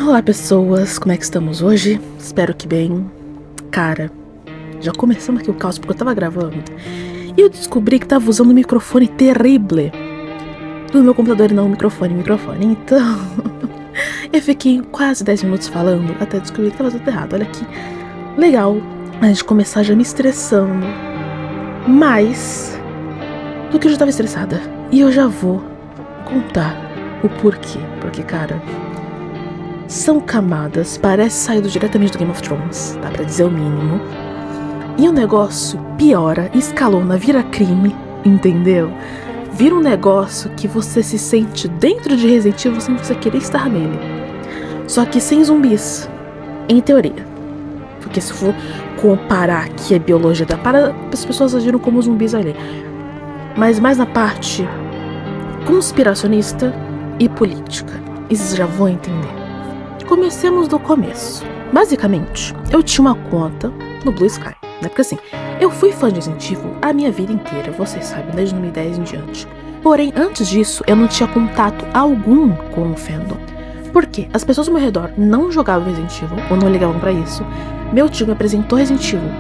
Olá pessoas, como é que estamos hoje? Espero que bem. Cara, já começamos aqui o caos porque eu tava gravando e eu descobri que tava usando um microfone terrível do meu computador e não o microfone. Então, eu fiquei quase 10 minutos falando até descobrir que tava tudo errado. Olha aqui, legal a gente começar já me estressando mais do que eu já tava estressada. E eu já vou contar o porquê. Porque, cara, são camadas, parece saído diretamente do Game of Thrones, dá pra dizer o mínimo. E o negócio piora, escalona, vira crime, entendeu? Vira um negócio que você se sente dentro de Resident Evil sem você querer estar nele. Só que sem zumbis, em teoria. Porque se for comparar aqui a biologia da parada, as pessoas agiram como zumbis ali. Mas mais na parte conspiracionista e política. Isso vocês já vão entender. Comecemos do começo. Basicamente, eu tinha uma conta no Blue Sky, né? Porque assim, eu fui fã de Resident Evil a minha vida inteira, vocês sabem, desde 2010 em diante. Porém, antes disso, eu não tinha contato algum com o fandom. Por quê? As pessoas ao meu redor não jogavam Resident Evil, ou não ligavam pra isso. Meu tio me apresentou Resident Evil.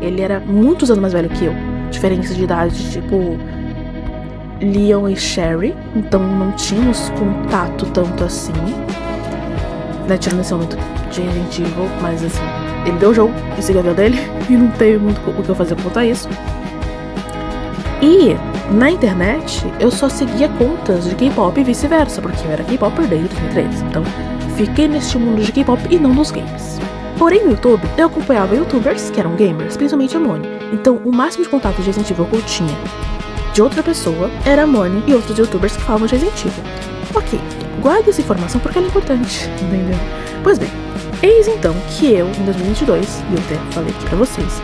Ele era muitos anos mais velho que eu. Diferença de idade, tipo Leon e Sherry. Então não tínhamos contato tanto assim, né, tirando esse momento de Resident Evil, mas assim, ele deu o jogo e seguiu a vida dele, e não teve muito o que eu fazer pra contar isso. E na internet eu só seguia contas de K-pop e vice-versa, porque eu era K-popper desde 2013, então fiquei neste mundo de K-pop e não dos games. Porém no YouTube eu acompanhava youtubers que eram gamers, principalmente a Moni, então o máximo de contato de Resident Evil que eu tinha de outra pessoa era a Moni e outros youtubers que falavam de Resident Evil. Ok, guarda essa informação porque ela é importante, entendeu? Pois bem, eis então que eu, em 2022, e eu até falei aqui pra vocês,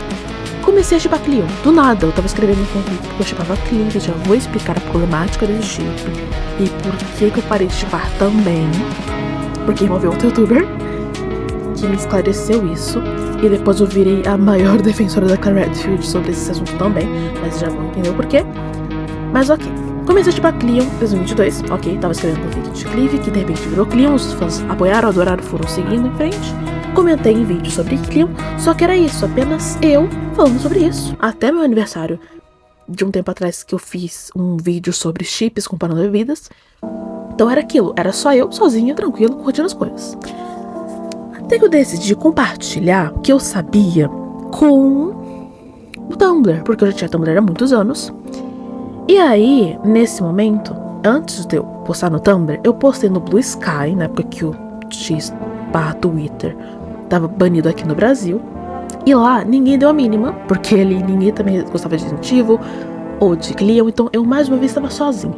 comecei a shippar Cleon. Do nada, eu tava escrevendo um conflito porque eu shippava Cleon, que eu já vou explicar a problemática desse chip e por que eu parei de shippar também, porque envolveu outro youtuber que me esclareceu isso, e depois eu virei a maior defensora da Claire Redfield sobre esse assunto também, mas já vão entender o porquê. Mas ok. Comecei a shippar Cleon em 2022, ok, tava escrevendo um vídeo de Clive, que de repente virou Cleon, os fãs apoiaram, adoraram, foram seguindo em frente. Comentei em vídeo sobre Cleon, só que era isso, apenas eu falando sobre isso. Até meu aniversário de um tempo atrás que eu fiz um vídeo sobre chips comparando bebidas. Então era aquilo, era só eu, sozinha, tranquilo, curtindo as coisas. Até que eu decidi compartilhar o que eu sabia com o Tumblr, porque eu já tinha Tumblr há muitos anos. E aí, nesse momento, antes de eu postar no Tumblr, eu postei no Blue Sky, na época que o X/Twitter tava banido aqui no Brasil. E lá, ninguém deu a mínima, porque ali ninguém também gostava de Resident Evil ou de Cleon, então eu mais uma vez estava sozinho.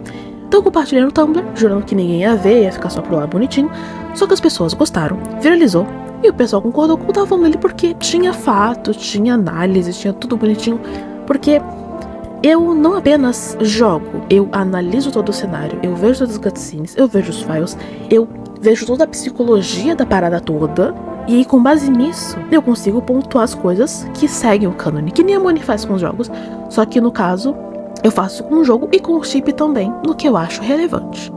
Então eu compartilhei no Tumblr, jurando que ninguém ia ver, ia ficar só pro lá bonitinho. Só que as pessoas gostaram, viralizou, e o pessoal concordou com o que eu tava falando ali, porque tinha fato, tinha análise, tinha tudo bonitinho, porque eu não apenas jogo, eu analiso todo o cenário, eu vejo todas as cutscenes, eu vejo os files, eu vejo toda a psicologia da parada toda, e aí com base nisso, eu consigo pontuar as coisas que seguem o cânone, que nem a Moni faz com os jogos, só que no caso, eu faço com o jogo e com o chip também, no que eu acho relevante.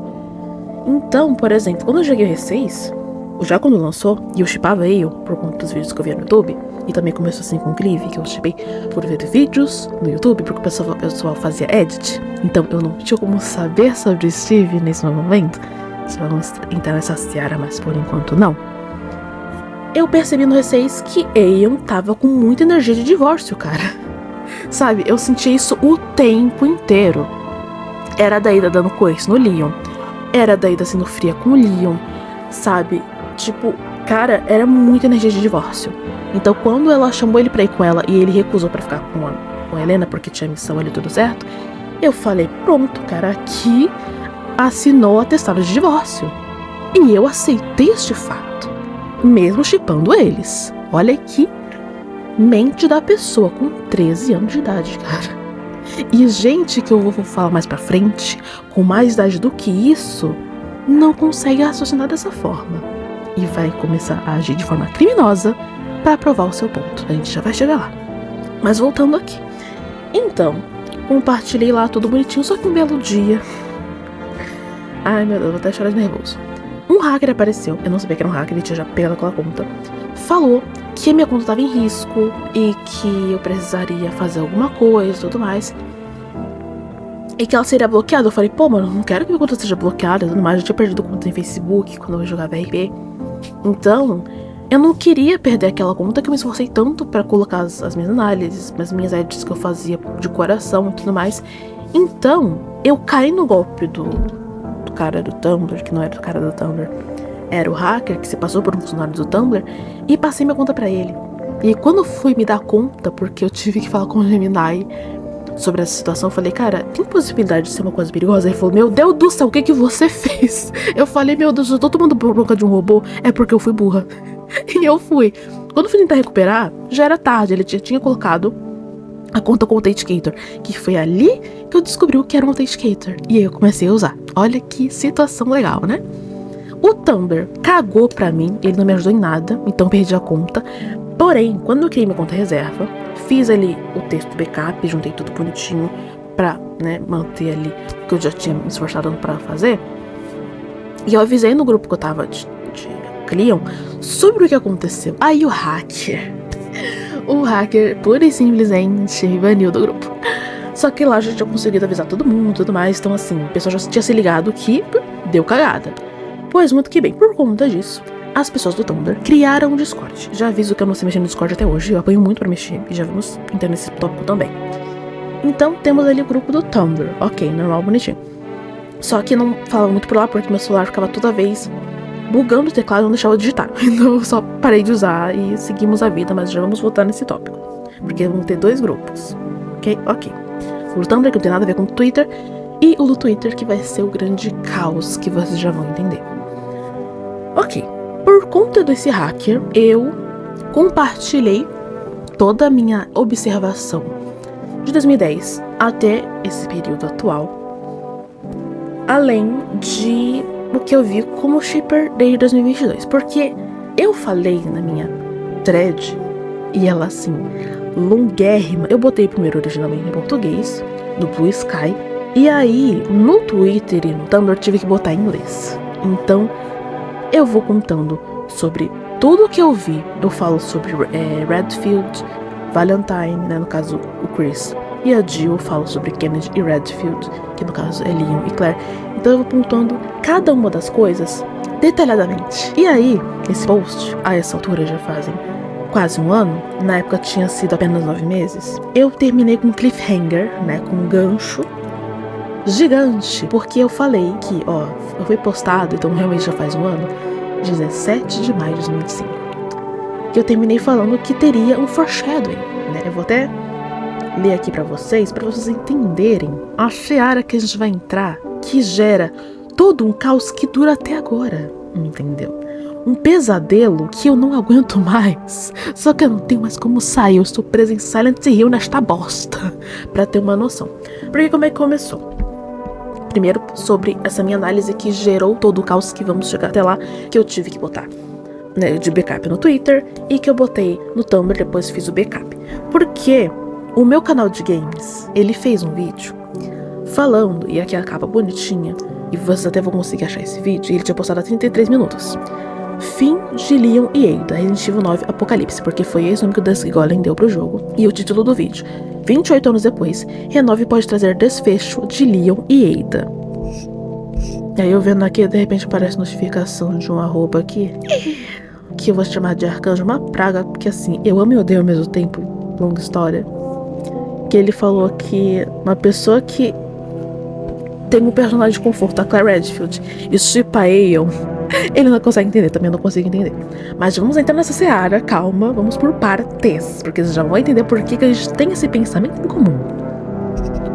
Então, por exemplo, quando eu joguei o R6, já quando lançou, e eu shippava ele por conta dos vídeos que eu via no YouTube, e também começou assim com o Clive, que eu shippei por ver vídeos no YouTube, porque o pessoal fazia edit, então eu não tinha como saber sobre o Steve nesse momento, se vamos entrar nessa seara, mas por enquanto não. Eu percebi no R6 que Aeon tava com muita energia de divórcio, cara. Sabe, eu sentia isso o tempo inteiro. Era da Ada dando coice no Leon, era da Ada sendo fria com o Leon, sabe? Tipo, cara, era muita energia de divórcio. Então quando ela chamou ele pra ir com ela e ele recusou pra ficar com a Helena porque tinha missão ali tudo certo, eu falei, pronto, cara, aqui assinou o atestado de divórcio. E eu aceitei este fato, mesmo shippando eles. Olha que mente da pessoa com 13 anos de idade, cara. E gente que eu vou falar mais pra frente, com mais idade do que isso, não consegue raciocinar dessa forma. E vai começar a agir de forma criminosa pra provar o seu ponto. A gente já vai chegar lá. Mas voltando aqui. Então, compartilhei lá tudo bonitinho, só que um belo dia... Ai meu Deus, vou até chorar de nervoso. um hacker apareceu, eu não sabia que era um hacker, ele tinha já pegado aquela conta, falou que a minha conta estava em risco e que eu precisaria fazer alguma coisa e tudo mais. E que ela seria bloqueada. Eu falei, pô, mano, não quero que minha conta seja bloqueada e tudo mais. Eu tinha perdido conta em Facebook quando eu jogava RP. Então, eu não queria perder aquela conta que eu me esforcei tanto pra colocar as minhas análises, as minhas edits que eu fazia de coração e tudo mais. Então, eu caí no golpe do cara do Tumblr, que não era o cara do Tumblr. Era o hacker que se passou por um funcionário do Tumblr e passei minha conta pra ele. E quando eu fui me dar conta, porque eu tive que falar com o Gemini sobre essa situação, eu falei, cara, tem possibilidade de ser uma coisa perigosa? Ele falou, meu Deus do céu, o que você fez? Eu falei, meu Deus, eu tô tomando bronca de um robô, é porque eu fui burra. E eu fui. Quando eu fui tentar recuperar, já era tarde, ele tinha colocado a conta com o Authenticator, que foi ali que eu descobri o que era um Authenticator. E aí eu comecei a usar. Olha que situação legal, né? O Tumblr cagou pra mim, ele não me ajudou em nada, então perdi a conta. Porém, quando eu criei minha conta reserva, fiz ali o texto do backup, juntei tudo bonitinho pra, né, manter ali o que eu já tinha me esforçado pra fazer. E eu avisei no grupo que eu tava de Cleon sobre o que aconteceu. Aí o hacker, pura e simplesmente, me baniu do grupo. Só que lá a gente já conseguido avisar todo mundo e tudo mais. Então assim, o pessoal já tinha se ligado que deu cagada. Pois muito que bem, por conta disso, as pessoas do Tumblr criaram um Discord. Já aviso que eu não sei mexer no Discord até hoje, eu apanho muito pra mexer, e já vamos entrar nesse tópico também. Então temos ali o grupo do Tumblr, ok, normal, bonitinho. Só que não falava muito por lá, porque meu celular ficava toda vez bugando o teclado e não deixava digitar. Então eu só parei de usar e seguimos a vida, mas já vamos voltar nesse tópico. Porque vamos ter dois grupos, ok? O Tumblr que não tem nada a ver com o Twitter, e o do Twitter que vai ser o grande caos que vocês já vão entender. Ok, por conta desse hacker, eu compartilhei toda a minha observação de 2010 até esse período atual, além de o que eu vi como shipper desde 2022, porque eu falei na minha thread, e ela assim, longuérrima, eu botei primeiro originalmente em português, no Blue Sky, e aí no Twitter e no Tumblr tive que botar em inglês. Então eu vou contando sobre tudo que eu vi. Eu falo sobre Redfield, Valentine, né, no caso o Chris, e a Jill. Eu falo sobre Kennedy e Redfield, que no caso é Leon e Claire. Então eu vou pontuando cada uma das coisas detalhadamente. E aí, esse post, a essa altura já fazem quase um ano, na época tinha sido apenas 9 meses, eu terminei com um cliffhanger, né, com um gancho gigante, porque eu falei que, foi postado, então realmente já faz um ano, 17 de maio de 2025, que eu terminei falando que teria um foreshadowing, né? Eu vou até ler aqui pra vocês entenderem a seara que a gente vai entrar, que gera todo um caos que dura até agora, entendeu? Um pesadelo que eu não aguento mais, só que eu não tenho mais como sair, eu estou presa em Silent Hill nesta bosta, pra ter uma noção. Porque como é que começou? Primeiro, sobre essa minha análise que gerou todo o caos que vamos chegar até lá, que eu tive que botar, né, de backup no Twitter e que eu botei no Tumblr, depois fiz o backup. Porque o meu canal de games, ele fez um vídeo falando, e aqui a capa bonitinha, e vocês até vão conseguir achar esse vídeo, e ele tinha postado há 33 minutos. Fim de Leon e Ada, Resident Evil 9 Apocalipse, porque foi esse nome que o Dusk Golem deu pro jogo. E o título do vídeo: 28 anos depois, Renove pode trazer desfecho de Leon e Ada. E aí eu vendo aqui, de repente aparece notificação de um arroba aqui, que eu vou chamar de arcanjo, uma praga, porque assim, eu amo e odeio ao mesmo tempo, longa história. Que ele falou que uma pessoa que tem um personagem de conforto, a Claire Redfield, e shippa Aeon, ele não consegue entender, também eu não consigo entender. Mas vamos entrar nessa seara, calma, vamos por partes, porque vocês já vão entender por que a gente tem esse pensamento em comum.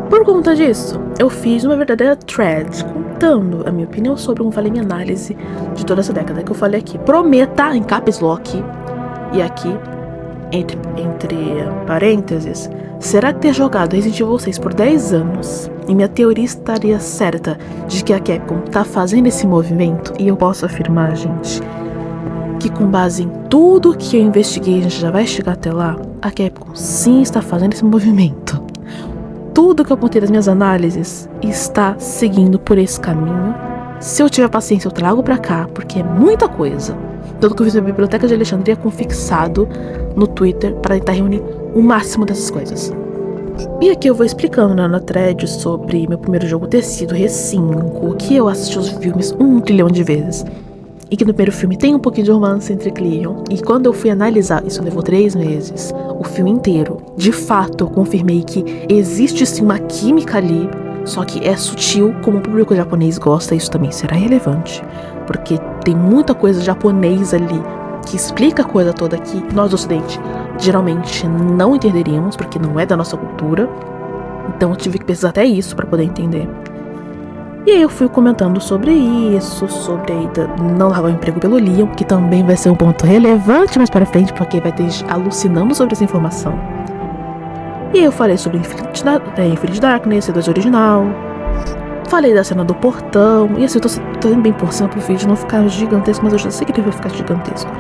Por conta disso, eu fiz uma verdadeira thread contando a minha opinião sobre como falei minha análise de toda essa década que eu falei aqui. Prometa, em caps lock, e aqui, entre parênteses, será que ter jogado Resident Evil 6 por 10 anos e minha teoria estaria certa de que a Capcom tá fazendo esse movimento? E eu posso afirmar, gente, que com base em tudo que eu investiguei, a gente já vai chegar até lá, a Capcom sim está fazendo esse movimento. Tudo que eu apontei das minhas análises está seguindo por esse caminho, Se eu tiver paciência, eu trago pra cá, porque é muita coisa. Tanto que eu fiz a Biblioteca de Alexandria com fixado no Twitter para tentar reunir o máximo dessas coisas. E aqui eu vou explicando, né, na thread sobre meu primeiro jogo ter sido R5, que eu assisti os filmes 1 trilhão de vezes. E que no primeiro filme tem um pouquinho de romance entre Cleon. E quando eu fui analisar, isso levou 3 meses, o filme inteiro, de fato eu confirmei que existe sim uma química ali, só que é sutil, como o público japonês gosta, isso também será relevante. Porque tem muita coisa japonês ali que explica a coisa toda que nós do ocidente geralmente não entenderíamos, porque não é da nossa cultura. Então eu tive que pesquisar até isso para poder entender. E aí eu fui comentando sobre isso, sobre ainda não largar o emprego pelo Leon, que também vai ser um ponto relevante mais para frente, porque vai ter gente alucinando sobre essa informação. E aí eu falei sobre Infinite Darkness, C2 original. Falei da cena do portão, e assim, eu tô citando bem por cima pro vídeo não ficar gigantesco, mas eu já sei que ele vai ficar gigantesco.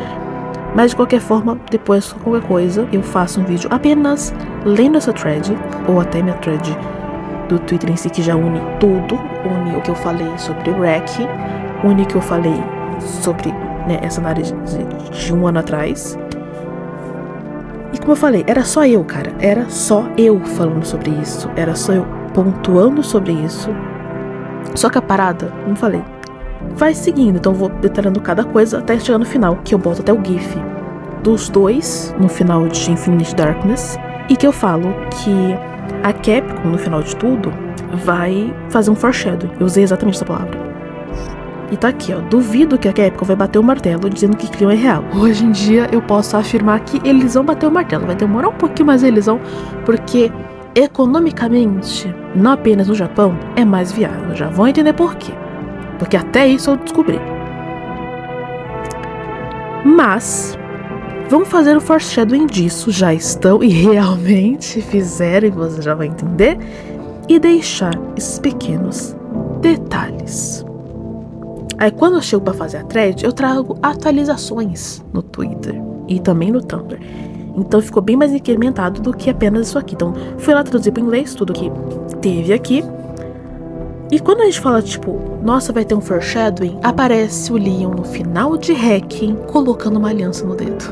Mas de qualquer forma, depois, qualquer coisa, eu faço um vídeo apenas lendo essa thread, ou até minha thread do Twitter em si, que já une tudo. Une o que eu falei sobre o REC, une o que eu falei sobre, né, essa análise de 1 ano atrás. E como eu falei, era só eu, cara. Era só eu falando sobre isso. Era só eu pontuando sobre isso. Só que a parada, como eu falei, vai seguindo. Então eu vou detalhando cada coisa até chegar no final, que eu boto até o GIF dos dois no final de Infinite Darkness. E que eu falo que a Capcom, no final de tudo, vai fazer um foreshadowing. Eu usei exatamente essa palavra. E tá aqui, ó. Duvido que a Capcom vai bater o martelo dizendo que Cleon é real. Hoje em dia eu posso afirmar que eles vão bater o martelo. Vai demorar um pouquinho, mas eles vão, porque economicamente, não apenas no Japão, é mais viável. Já vão entender por quê. Porque até isso eu descobri. Mas vamos fazer o foreshadowing disso. Já estão e realmente fizeram, e você já vai entender. E deixar esses pequenos detalhes. Aí quando eu chego pra fazer a thread, eu trago atualizações no Twitter e também no Tumblr. Então ficou bem mais incrementado do que apenas isso aqui. Então fui lá traduzir pro inglês tudo que teve aqui. E quando a gente fala, tipo, nossa, vai ter um foreshadowing, aparece o Leon no final de Hacking colocando uma aliança no dedo.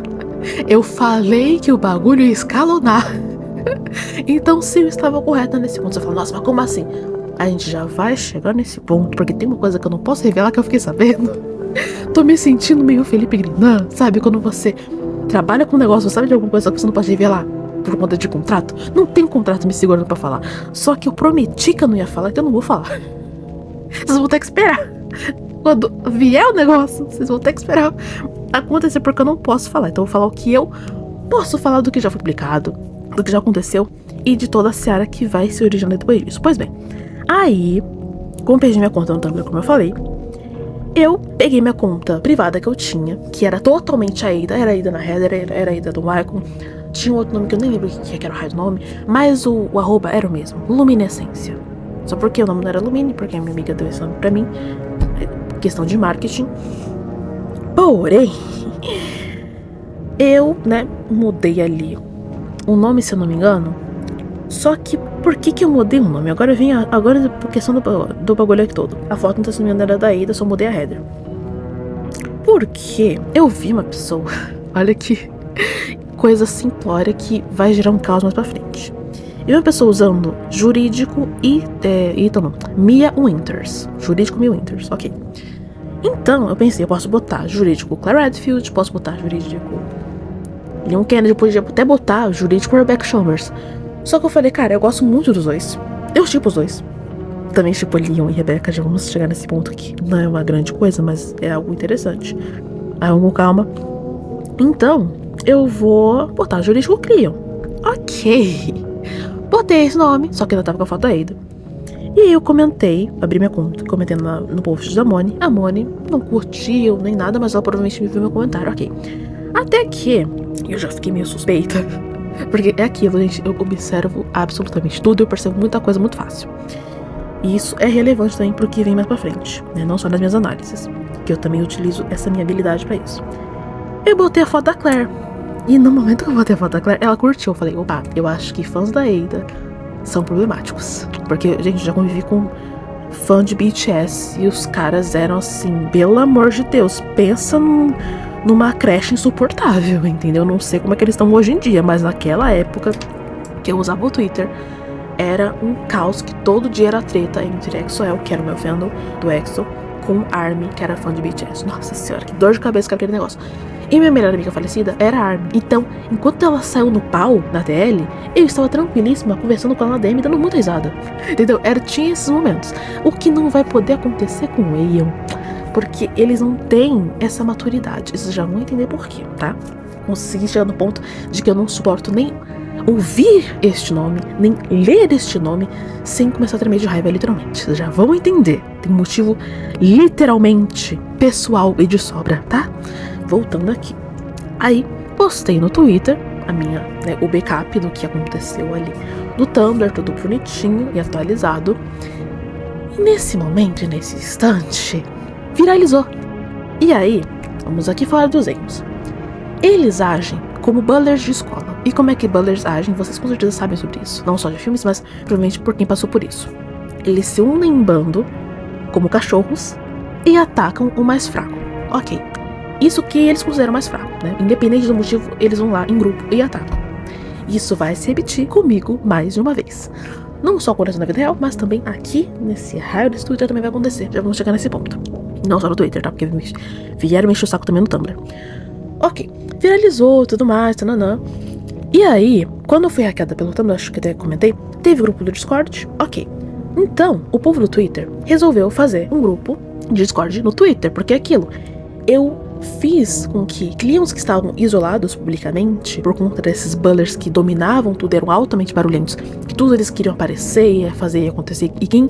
Eu falei que o bagulho ia escalonar. Então sim, eu estava correta nesse ponto. Você fala, nossa, mas como assim? A gente já vai chegar nesse ponto, porque tem uma coisa que eu não posso revelar que eu fiquei sabendo. Tô me sentindo meio Felipe Grinan, sabe? Quando você trabalha com um negócio, sabe de alguma coisa que você não pode revelar por conta de contrato? Não tem contrato me segurando pra falar. Só que eu prometi que eu não ia falar, então eu não vou falar. Vocês vão ter que esperar. Quando vier o negócio, vocês vão ter que esperar acontecer, porque eu não posso falar. Então eu vou falar o que eu posso falar do que já foi publicado, do que já aconteceu e de toda a seara que vai se originar depois disso. Pois bem, aí, como perdi minha conta no Tumblr, como eu falei, eu peguei minha conta privada que eu tinha, que era totalmente a Ada, era a Ada na header, era a Ada do Michael, tinha um outro nome que eu nem lembro o que era o raio do nome, mas o arroba era o mesmo, Luminescência. Só porque o nome não era Lumine, porque a minha amiga deu esse nome pra mim, questão de marketing. Porém, eu, né, mudei ali o nome, se eu não me engano. Só que, por que eu mudei o nome? Agora vem agora por questão do bagulho aqui todo. A foto não tá sendo era da Ada, só mudei a header. Porque eu vi uma pessoa, olha que coisa simplória que vai gerar um caos mais pra frente. Eu vi uma pessoa usando jurídico e então não, Mia Winters. Jurídico Mia Winters, ok. Então, eu pensei, eu posso botar jurídico Claire Redfield, posso botar jurídico Leon Kennedy, eu podia até botar jurídico Rebecca Chambers. Só que eu falei, cara, eu gosto muito dos dois. Eu shippo os dois. Também shippo Leon e Rebecca, já vamos chegar nesse ponto aqui. Não é uma grande coisa, mas é algo interessante. Aí vamos com calma. Então, eu vou botar jurídico Cleon. Ok. Botei esse nome, só que ainda tava com a foto da Ada. E aí eu comentei, abri minha conta, comentei no post da Moni. A Moni não curtiu nem nada, mas ela provavelmente me viu meu comentário, ok. Até que eu já fiquei meio suspeita. Porque é aquilo, gente, eu observo absolutamente tudo, eu percebo muita coisa muito fácil. E isso é relevante também pro que vem mais pra frente, né? Não só nas minhas análises, que eu também utilizo essa minha habilidade pra isso. Eu botei a foto da Claire, e no momento que eu botei a foto da Claire, ela curtiu. Eu falei, opa, eu acho que fãs da Ada são problemáticos. Porque, gente, já convivi com fã de BTS. E os caras eram assim, pelo amor de Deus, pensa numa creche insuportável, entendeu? Não sei como é que eles estão hoje em dia, mas naquela época que eu usava o Twitter, era um caos, que todo dia era treta entre EXO-L, que era o meu fandom do EXO, com ARMY, que era fã de BTS. Nossa senhora, que dor de cabeça que era aquele negócio. E minha melhor amiga falecida era a ARMY. Então, enquanto ela saiu no pau, na TL, eu estava tranquilíssima, conversando com ela na DM, dando muita risada. Entendeu? Tinha esses momentos. O que não vai poder acontecer com o Aeon, porque eles não têm essa maturidade. Vocês já vão entender por quê, tá? Consegui chegar no ponto de que eu não suporto nem ouvir este nome, nem ler este nome, sem começar a tremer de raiva, literalmente. Vocês já vão entender. Tem um motivo literalmente pessoal e de sobra, tá? Voltando aqui. Aí, postei no Twitter o backup do que aconteceu ali no Tumblr, tudo bonitinho e atualizado. E nesse momento, nesse instante, viralizou. E aí, vamos aqui falar dos Aeons. Eles agem como bullers de escola. E como é que bullers agem? Vocês com certeza sabem sobre isso. Não só de filmes, mas provavelmente por quem passou por isso. Eles se unem em bando, como cachorros, e atacam o mais fraco. Ok. Isso que eles consideram mais fraco, né? Independente do motivo, eles vão lá em grupo e atacam. Isso vai se repetir comigo mais de uma vez. Não só acontece na vida real, mas também aqui, nesse raio desse Twitter, também vai acontecer. Já vamos chegar nesse ponto. Não só no Twitter, tá? Porque vieram me encher o saco também no Tumblr. Ok. Viralizou, tudo mais, tananã. E aí, quando eu fui hackeada pelo Tumblr, acho que até comentei, teve grupo do Discord, ok. Então, o povo do Twitter resolveu fazer um grupo de Discord no Twitter, porque é aquilo. Eu fiz com que clientes que estavam isolados publicamente, por conta desses bullers que dominavam tudo, eram altamente barulhentos, que tudo eles queriam aparecer, fazer e acontecer, e quem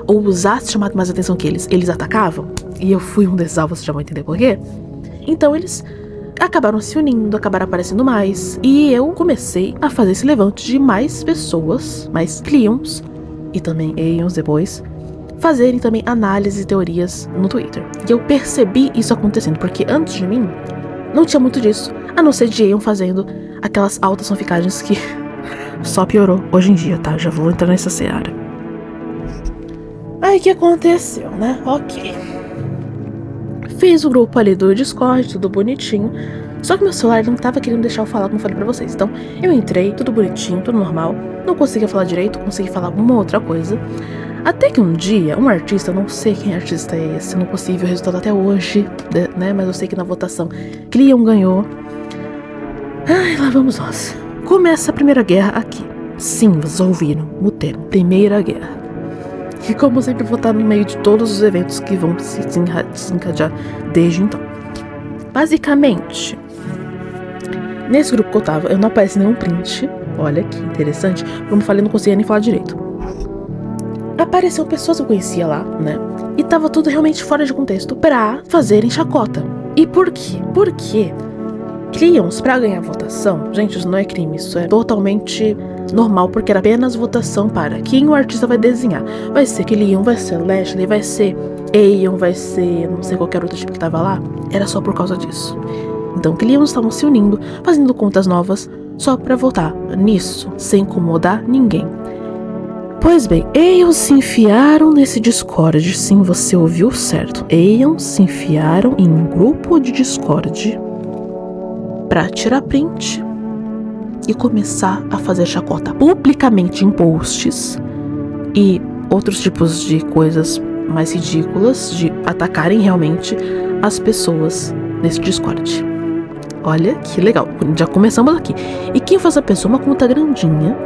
ousasse chamar mais atenção que eles atacavam, e eu fui um desses alvos, vocês já vão entender por quê. Então eles acabaram se unindo, acabaram aparecendo mais, e eu comecei a fazer esse levante de mais pessoas, mais clientes, e também Aeons depois, fazerem também análises e teorias no Twitter. E eu percebi isso acontecendo, porque antes de mim, não tinha muito disso, a não ser de Aeon fazendo aquelas altas fanficagens que só piorou hoje em dia, tá? Já vou entrar nessa seara. Aí o que aconteceu, né? Ok. Fiz o grupo ali do Discord, tudo bonitinho. Só que meu celular não tava querendo deixar eu falar como eu falei pra vocês. Então, eu entrei, tudo bonitinho, tudo normal. Não conseguia falar direito, consegui falar alguma outra coisa. Até que um dia, um artista, não sei quem artista é esse, não consigo ver o resultado até hoje, né? Mas eu sei que na votação Cleon ganhou. Ai, lá vamos nós. Começa a Primeira Guerra aqui. Sim, vocês ouviram o termo, Primeira Guerra. E como sempre, vou estar no meio de todos os eventos que vão se desencadear desde então. Basicamente, nesse grupo que eu tava, eu não apareci nenhum print. Olha que interessante. Como eu falei, eu não conseguia nem falar direito. Apareceu pessoas que eu conhecia lá, né? E tava tudo realmente fora de contexto pra fazerem chacota. E por quê? Porque Cleons, pra ganhar votação, gente, isso não é crime, isso é totalmente normal, porque era apenas votação para quem o artista vai desenhar. Vai ser Cleon, vai ser Lashley, vai ser Aeon, vai ser não sei qualquer outro tipo que tava lá. Era só por causa disso. Então Cleons estavam se unindo, fazendo contas novas, só pra votar nisso, sem incomodar ninguém. Pois bem, Aeon se enfiaram nesse Discord. Sim, você ouviu certo. Aeon se enfiaram em um grupo de Discord pra tirar print e começar a fazer chacota publicamente em posts e outros tipos de coisas mais ridículas, de atacarem realmente as pessoas nesse Discord. Olha que legal, já começamos aqui. E quem foi essa pessoa? Uma conta grandinha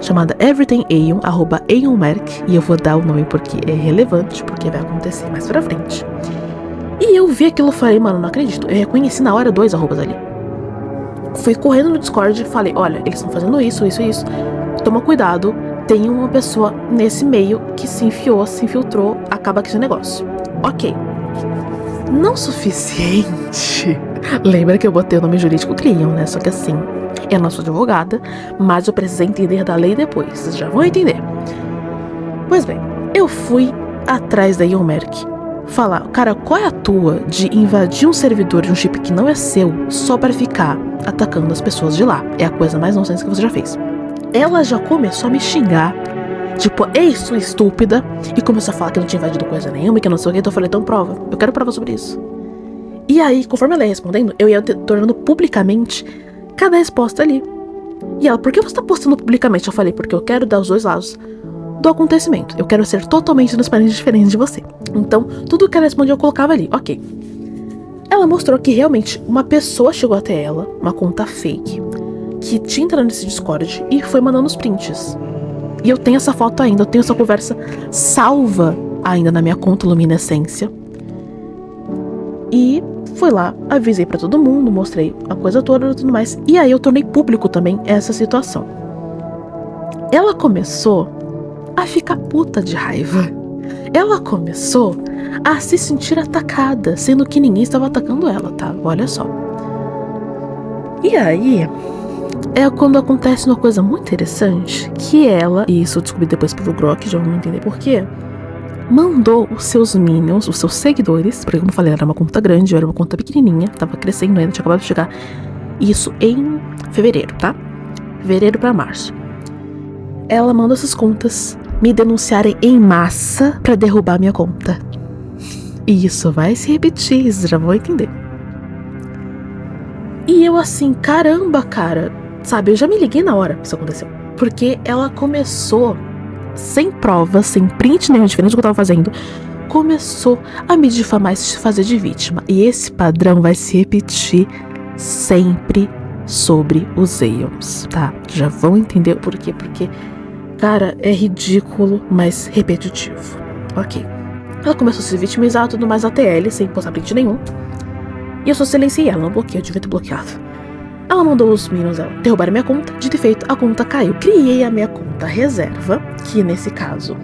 chamada EverythingAeon, @AeonMerk, e eu vou dar o nome porque é relevante, porque vai acontecer mais pra frente. E eu vi aquilo e falei, mano, não acredito, eu reconheci na hora 2 arrobas ali. Fui correndo no Discord e falei, olha, eles estão fazendo isso, isso e isso. Toma cuidado, tem uma pessoa nesse meio que se enfiou, se infiltrou, acaba com esse negócio. Ok. Não suficiente. Lembra que eu botei o nome jurídico Cleon, né? Só que assim, eu não sou advogada, mas eu precisei entender da lei depois. Vocês já vão entender. Pois bem, eu fui atrás da EonMerk. Falar, cara, qual é a tua de invadir um servidor de um chip que não é seu só para ficar atacando as pessoas de lá? É a coisa mais nonsense que você já fez. Ela já começou a me xingar Tipo, ei, sua estúpida. E começou a falar que eu não tinha invadido coisa nenhuma e que eu não sei o que. Então eu falei, então prova. Eu quero prova sobre isso. E aí, conforme ela ia respondendo, eu ia tornando publicamente cada resposta ali. E ela, por que você tá postando publicamente? Eu falei, porque eu quero dar os dois lados do acontecimento. Eu quero ser totalmente transparente e diferente de você. Então, tudo que ela respondia eu colocava ali, ok. Ela mostrou que realmente uma pessoa chegou até ela, uma conta fake, que tinha entrado nesse Discord e foi mandando os prints. E eu tenho essa foto ainda, eu tenho essa conversa salva ainda na minha conta Luminescência. E fui lá, avisei pra todo mundo, mostrei a coisa toda e tudo mais. E aí eu tornei público também essa situação. Ela começou a ficar puta de raiva. Ela começou a se sentir atacada, sendo que ninguém estava atacando ela, tá? Olha só. E aí, é quando acontece uma coisa muito interessante, que ela, e isso eu descobri depois pelo Grok, já vamos entender por quê, mandou os seus minions, os seus seguidores, porque como eu falei, era uma conta grande, era uma conta pequenininha, tava crescendo ainda, tinha acabado de chegar, isso em fevereiro, tá? Fevereiro pra março. Ela mandou essas contas me denunciarem em massa pra derrubar minha conta. E isso vai se repetir, vocês já vão entender. E eu assim, caramba, cara, sabe, eu já me liguei na hora que isso aconteceu. Porque ela começou, sem provas, sem print nenhum diferente do que eu tava fazendo, começou a me difamar e se fazer de vítima. E esse padrão vai se repetir sempre sobre os Aeons, tá? Já vão entender o porquê, porque, cara, é ridículo, mas repetitivo. Ok. Ela começou a se vitimizar, tudo mais, ATL, sem postar print nenhum. E eu só silenciei ela, não bloqueei, eu devia ter bloqueado. Ela mandou os minions dela derrubar a minha conta, de feito, a conta caiu. Criei a minha conta reserva, que nesse caso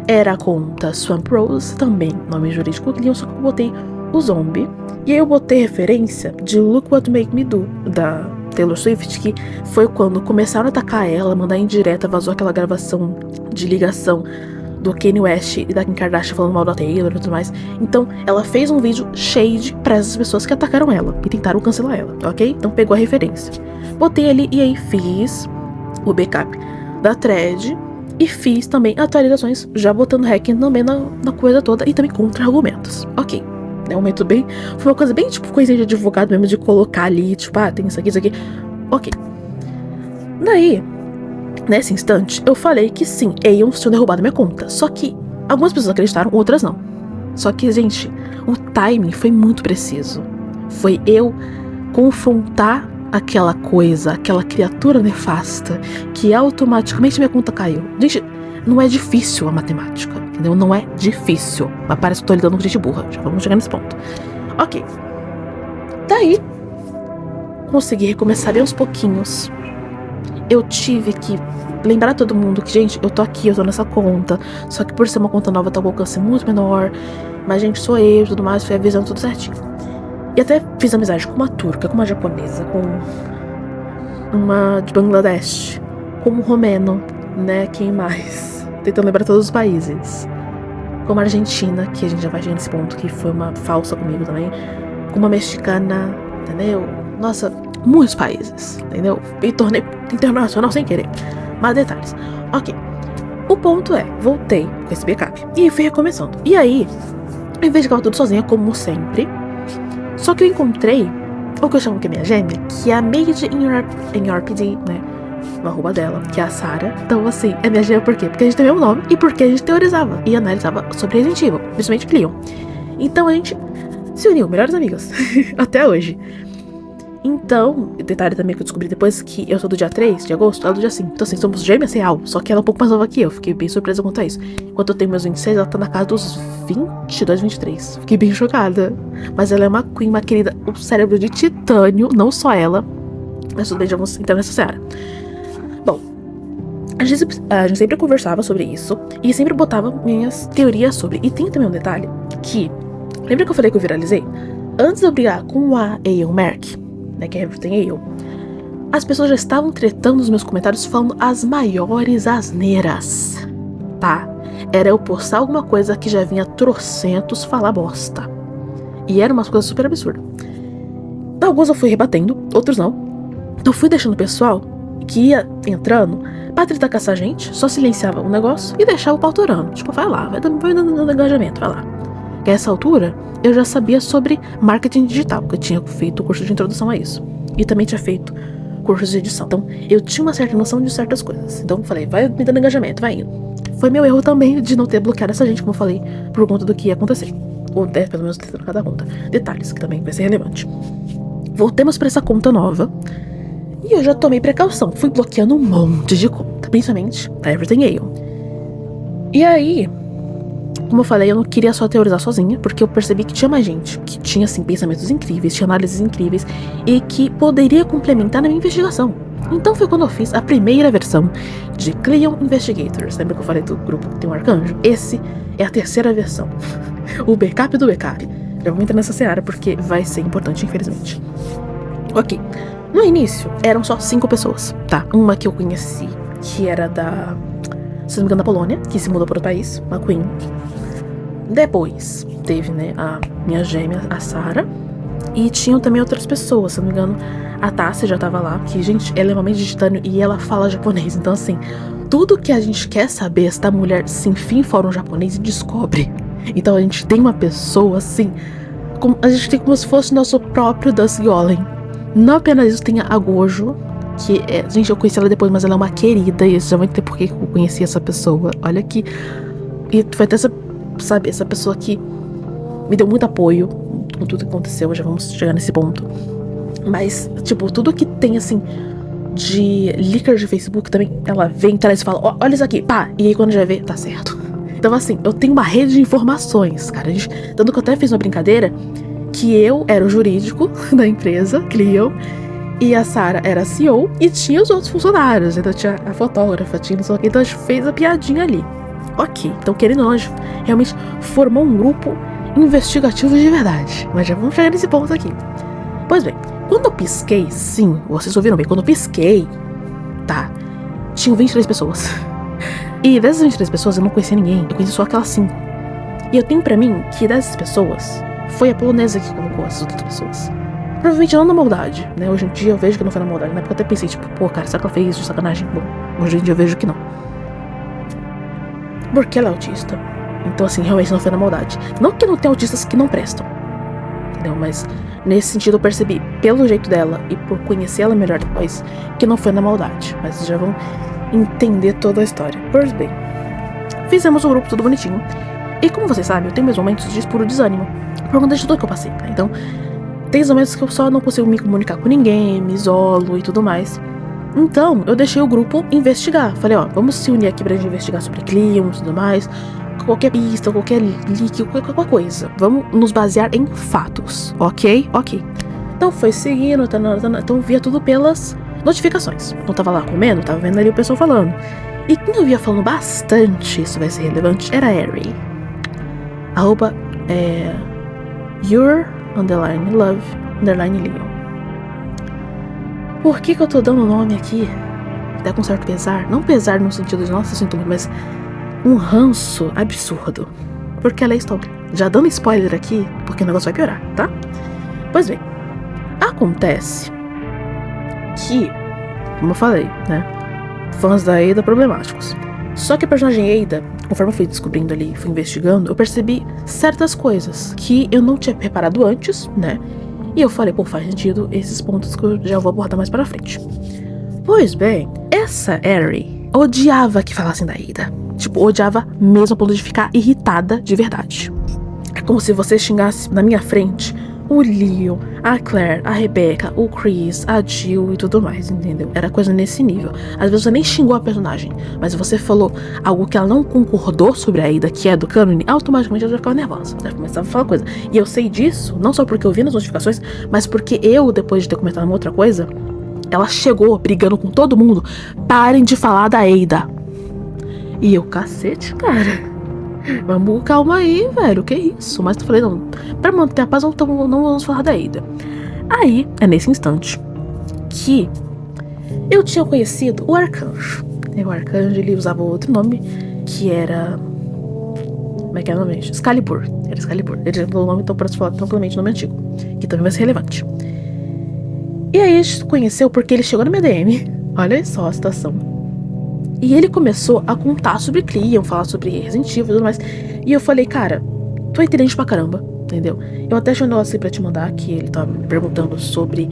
era a conta Swamp Rose, também nome jurídico Leon, só que eu botei o zombie. E aí eu botei referência de Look What Make Me Do, da Taylor Swift, que foi quando começaram a atacar ela, mandar indireta, vazou aquela gravação de ligação do Kanye West e da Kim Kardashian falando mal da Taylor e tudo mais. Então, ela fez um vídeo shade pra essas pessoas que atacaram ela e tentaram cancelar ela, ok? Então, pegou a referência. Botei ali e aí fiz o backup da thread e fiz também atualizações, já botando hacking também na coisa toda e também contra-argumentos. Ok. É um método bem... Foi uma coisa bem, tipo, coisa de advogado mesmo, de colocar ali, tipo, ah, tem isso aqui. Ok. Daí, nesse instante, eu falei que sim, Aeons tinham derrubado minha conta. Só que algumas pessoas acreditaram, outras não. Só que, gente, o timing foi muito preciso. Foi eu confrontar aquela coisa, aquela criatura nefasta, que automaticamente minha conta caiu. Gente, não é difícil a matemática, entendeu? Não é difícil. Mas parece que eu tô lidando com gente burra. Já vamos chegar nesse ponto. Ok. Daí, consegui recomeçar bem aos pouquinhos. Eu tive que lembrar todo mundo que, gente, eu tô aqui, eu tô nessa conta. Só que por ser uma conta nova, tá com alcance muito menor. Mas, gente, sou eu e tudo mais. Fui avisando tudo certinho. E até fiz amizade com uma turca, com uma japonesa, com uma de Bangladesh, com um romeno, né? Quem mais? Tentando lembrar todos os países. Com uma argentina, que a gente já vai chegar nesse ponto, que foi uma falsa comigo também. Com uma mexicana, entendeu? Nossa, muitos países, entendeu? E tornei internacional sem querer. Mas detalhes. Ok. O ponto é, voltei com esse backup. E fui recomeçando. E aí, em vez de ficar tudo sozinha, como sempre, só que eu encontrei o que eu chamo que é minha gêmea, que é a Made in Your PD, né? No arroba dela, que é a Sarah. Então, assim, é minha gêmea por quê? Porque a gente tem o mesmo nome e porque a gente teorizava e analisava sobre Resident Evil, principalmente Leon. Então a gente se uniu, melhores amigas, até hoje. Então, detalhe também que eu descobri depois, que eu sou do dia 3 de agosto, ela é do dia 5. Então assim, somos gêmeas real, só que ela é um pouco mais nova que eu. Fiquei bem surpresa quanto a isso. Enquanto eu tenho meus 26, ela tá na casa dos 22, 23. Fiquei bem chocada. Mas ela é uma queen, uma querida, um cérebro de titânio, não só ela. Mas tudo bem, já vamos entrar nessa seara. Bom, a gente sempre conversava sobre isso e sempre botava minhas teorias sobre. E tem também um detalhe que, lembra que eu falei que eu viralizei? Antes de eu brigar com a Aeon Merck, né, que é Everything Aeon, as pessoas já estavam tretando nos meus comentários falando as maiores asneiras, tá? Era eu postar alguma coisa que já vinha trocentos falar bosta. E era umas coisas super absurdas. Alguns eu fui rebatendo, outros não. Então fui deixando o pessoal que ia entrando pra tentar caçar a gente, só silenciava o negócio e deixava o pau torando. Tipo, vai lá, vai dando engajamento, vai lá. Que a essa altura, eu já sabia sobre marketing digital, porque eu tinha feito o curso de introdução a isso. E também tinha feito cursos de edição. Então, eu tinha uma certa noção de certas coisas. Então, eu falei, vai me dando engajamento, vai indo. Foi meu erro também de não ter bloqueado essa gente, como eu falei, por conta do que ia acontecer. Ou pelo menos tentando cada conta. Detalhes, que também vai ser relevante. Voltemos pra essa conta nova. E eu já tomei precaução. Fui bloqueando um monte de conta. Principalmente a Everything Ale. E aí, como eu falei, eu não queria só teorizar sozinha, porque eu percebi que tinha mais gente que tinha, assim, pensamentos incríveis, tinha análises incríveis e que poderia complementar na minha investigação. Então foi quando eu fiz a primeira versão de Cleon Investigators. Lembra que eu falei do grupo que tem um arcanjo? Esse é a terceira versão. O backup do backup. Já vou entrar nessa seara porque vai ser importante, infelizmente. Ok. No início, eram só 5 pessoas, tá? Uma que eu conheci, que era se não me engano, da Polônia, que se mudou para outro país, a Queen. Depois, teve, né, a minha gêmea, a Sarah. E tinham também outras pessoas, se não me engano, a Tássia já tava lá, que, gente, ela é uma mente de titânio e ela fala japonês. Então, assim, tudo que a gente quer saber, esta mulher se enfia em fórum japonês e descobre. Então, a gente tem uma pessoa, assim, a gente tem como se fosse nosso próprio Dusk Golem. Não apenas isso, tem a Gojo, que é... Gente, eu conheci ela depois, mas ela é uma querida, e já vai entender por que eu conheci essa pessoa. Olha aqui. E foi até essa pessoa que me deu muito apoio com tudo que aconteceu, já vamos chegar nesse ponto. Mas, tipo, tudo que tem, assim, de leaker de Facebook também, ela vem atrás e fala, olha isso aqui, pá, e aí quando já vê, tá certo. Então, assim, eu tenho uma rede de informações, cara. Tanto que eu até fiz uma brincadeira que eu era o jurídico da empresa, Clio, e a Sarah era a CEO, e tinha os outros funcionários. Então tinha a fotógrafa, tinha não sei o que, então a gente fez a piadinha ali. Ok, então querendo ou não, a gente realmente formou um grupo investigativo de verdade. Mas já vamos chegar nesse ponto aqui. Pois bem, quando eu pisquei, sim, vocês ouviram bem, quando eu pisquei, tá, tinham 23 pessoas. E dessas 23 pessoas eu não conhecia ninguém, eu conheci só aquelas 5. E eu tenho pra mim que dessas pessoas, foi a polonesa que colocou essas outras pessoas. Provavelmente não na maldade, né? Hoje em dia eu vejo que não foi na maldade, né? Porque eu até pensei, tipo, pô, cara, será que ela fez isso de sacanagem? Bom, hoje em dia eu vejo que não. Porque ela é autista. Então, assim, realmente não foi na maldade. Não que não tenha autistas que não prestam, entendeu? Mas nesse sentido eu percebi, pelo jeito dela e por conhecer ela melhor depois, que não foi na maldade. Mas vocês já vão entender toda a história. Pois bem, fizemos o grupo tudo bonitinho. E como vocês sabem, eu tenho meus momentos de puro desânimo por conta de tudo que eu passei, né? Então, tem os momentos que eu só não consigo me comunicar com ninguém, me isolo e tudo mais. Então, eu deixei o grupo investigar. Falei, ó, vamos se unir aqui pra gente investigar sobre clima e tudo mais. Qualquer pista, qualquer leak, qualquer coisa. Vamos nos basear em fatos, ok? Ok. Então, foi seguindo, então via tudo pelas notificações. Então, tava lá comendo, tava vendo ali o pessoal falando. E quem eu via falando bastante, isso vai ser relevante, era a Harry. @ your_love_Leon. Por que eu tô dando o nome aqui? Até com certo pesar. Não pesar no sentido de, nossa, sinto muito, mas um ranço absurdo. Porque ela é stalker. Já dando spoiler aqui, porque o negócio vai piorar, tá? Pois bem, acontece que, como eu falei, né, fãs da Ada problemáticos. Só que a personagem Ada, conforme eu fui descobrindo ali, fui investigando, eu percebi certas coisas que eu não tinha reparado antes, né? E eu falei, pô, faz sentido esses pontos que eu já vou abordar mais pra frente. Pois bem, essa Harry odiava que falassem da Ada. Tipo, odiava mesmo a ponto de ficar irritada de verdade. É como se você xingasse na minha frente o Leon, a Claire, a Rebecca, o Chris, a Jill e tudo mais, entendeu? Era coisa nesse nível. Às vezes você nem xingou a personagem, mas você falou algo que ela não concordou sobre a Ada, que é do cânone, automaticamente ela já ficava nervosa, já começava a falar coisa. E eu sei disso, não só porque eu vi nas notificações, mas porque eu, depois de ter comentado uma outra coisa, ela chegou brigando com todo mundo, parem de falar da Ada. E eu, cacete, cara, vamos, calma aí, velho, que isso? Mas eu falei, não, pra manter a paz não vamos falar da Ada. Aí, é nesse instante que eu tinha conhecido o Arcanjo. O Arcanjo, ele usava outro nome, que era... Como é que é o nome? Excalibur. Era Excalibur. Ele usou o nome, então, para se falar tranquilamente o nome antigo, que também vai ser relevante. E aí a gente conheceu porque ele chegou na minha DM, Olha só a situação. E ele começou a contar sobre Cleon, falar sobre Resident Evil e tudo mais. E eu falei, cara, tu é inteligente pra caramba, entendeu? Eu até achei um negócio assim pra te mandar, que ele tava me perguntando sobre...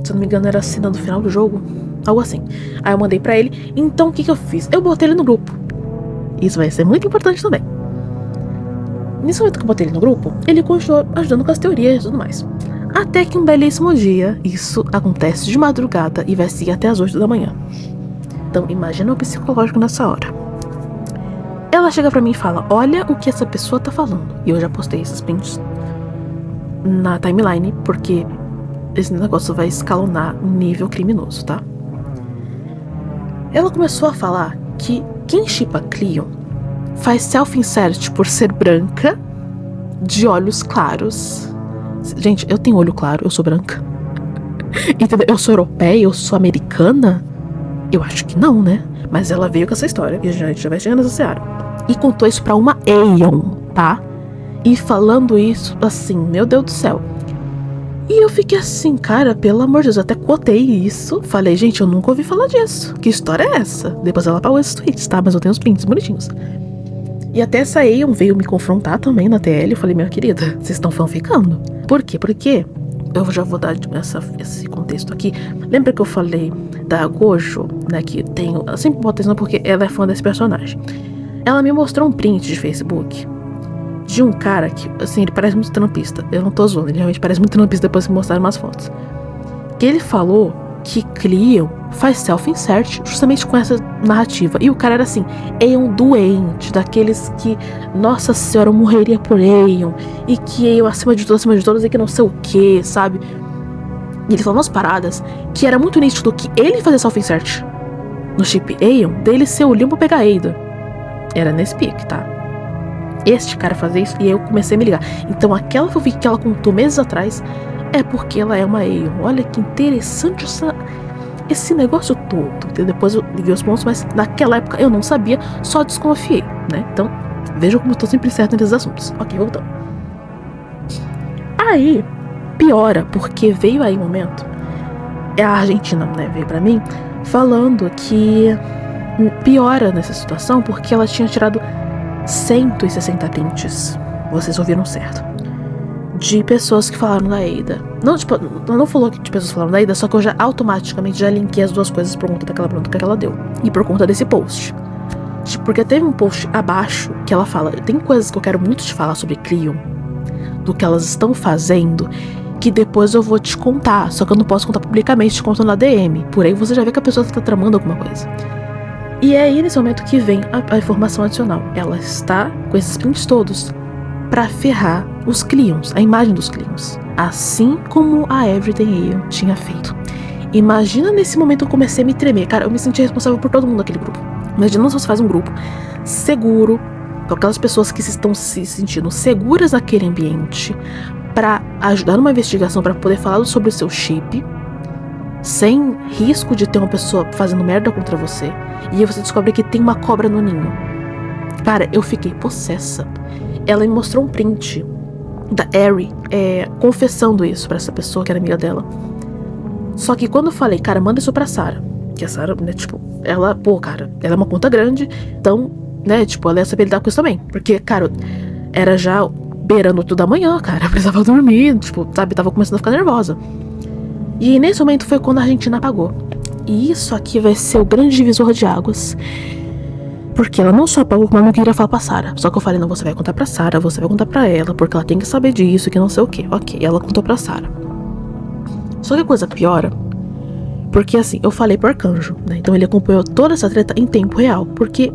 se eu não me engano, era a cena do final do jogo. Algo assim. Aí eu mandei pra ele. Então o que eu fiz? Eu botei ele no grupo. Isso vai ser muito importante também. Nesse momento que eu botei ele no grupo, ele continuou ajudando com as teorias e tudo mais. Até que um belíssimo dia, isso acontece de madrugada e vai seguir até as 8 da manhã. Então imagina o psicológico nessa hora. Ela chega pra mim e fala, olha o que essa pessoa tá falando. E eu já postei esses prints na timeline, porque esse negócio vai escalonar nível criminoso, tá? Ela começou a falar que quem shippa Cleon faz self-insert por ser branca, de olhos claros. Gente, eu tenho olho claro, eu sou branca. Entendeu? Eu sou europeia, eu sou americana? Eu acho que não, né? Mas ela veio com essa história, e a gente já vai chegando nessa seara. E contou isso pra uma Aeon, tá? E falando isso, assim, meu Deus do céu. E eu fiquei assim, cara, pelo amor de Deus, eu até cotei isso. Falei, gente, eu nunca ouvi falar disso. Que história é essa? Depois ela apagou esses tweets, tá? Mas eu tenho os prints bonitinhos. E até essa Aeon veio me confrontar também na TL. Eu falei, minha querida, vocês estão fanficando. Por quê? Porque eu já vou dar esse contexto aqui. Lembra que eu falei da Gojo, né? Que tem... Eu sempre boto isso porque ela é fã desse personagem. Ela me mostrou um print de Facebook de um cara que, assim, ele parece muito trampista. Eu não tô zoando, ele realmente parece muito trampista depois que mostraram umas fotos. Que ele falou que Cleon faz self-insert justamente com essa narrativa. E o cara era assim, Aeon doente, daqueles que, nossa senhora, eu morreria por Aeon, e que Aeon acima de todos, e que não sei o que, sabe? E ele falou umas paradas que era muito nítido que ele fazia self-insert no chip Aeon, dele ser o Leon pra pegar Ada. Era nesse pique, tá? Este cara fazia isso e eu comecei a me ligar. Então aquela que eu vi que ela contou meses atrás é porque ela é uma Aeon. Olha que interessante esse negócio todo. Depois eu liguei os pontos, mas naquela época eu não sabia, só desconfiei, né? Então, vejam como eu tô sempre certo nesses assuntos. Ok, voltando. Aí, piora, porque veio aí um momento, a Argentina, né, veio pra mim, falando que piora nessa situação porque ela tinha tirado 160 prints, vocês ouviram certo, de pessoas que falaram da Ada. Não, tipo, não falou que de pessoas que falaram da Ada, só que eu já automaticamente já linkei as duas coisas por conta daquela pergunta que ela deu. E por conta desse post. Tipo, porque teve um post abaixo que ela fala, tem coisas que eu quero muito te falar sobre Cleon, do que elas estão fazendo, que depois eu vou te contar, só que eu não posso contar publicamente, te conto na DM. Por aí você já vê que a pessoa tá tramando alguma coisa. E é aí nesse momento que vem a informação adicional. Ela está com esses prints todos pra ferrar os Cleons, a imagem dos Cleons, assim como a Everything Aeon tinha feito. Imagina nesse momento eu comecei a me tremer. Cara, eu me senti responsável por todo mundo daquele grupo. Imagina se você faz um grupo seguro, com aquelas pessoas que estão se sentindo seguras naquele ambiente, pra ajudar numa investigação, pra poder falar sobre o seu chip, sem risco de ter uma pessoa fazendo merda contra você. E aí você descobre que tem uma cobra no ninho. Cara, eu fiquei possessa. Ela me mostrou um print da Ari confessando isso pra essa pessoa que era amiga dela. Só que quando eu falei, cara, manda isso pra Sarah, que a Sarah, né, tipo, ela, pô, cara, ela é uma conta grande, então, né, tipo, ela ia saber lidar com isso também. Porque, cara, era já beirando 8 da manhã, cara, eu precisava dormir, tipo, sabe, tava começando a ficar nervosa. E nesse momento foi quando a Argentina apagou. E isso aqui vai ser o grande divisor de águas. Porque ela não só apagou, como eu não queria falar pra Sarah. Só que eu falei, não, você vai contar pra Sarah, você vai contar pra ela, porque ela tem que saber disso, que não sei o que. Ok, ela contou pra Sarah. Só que a coisa piora, porque assim, eu falei pro Arcanjo, né? Então ele acompanhou toda essa treta em tempo real. Porque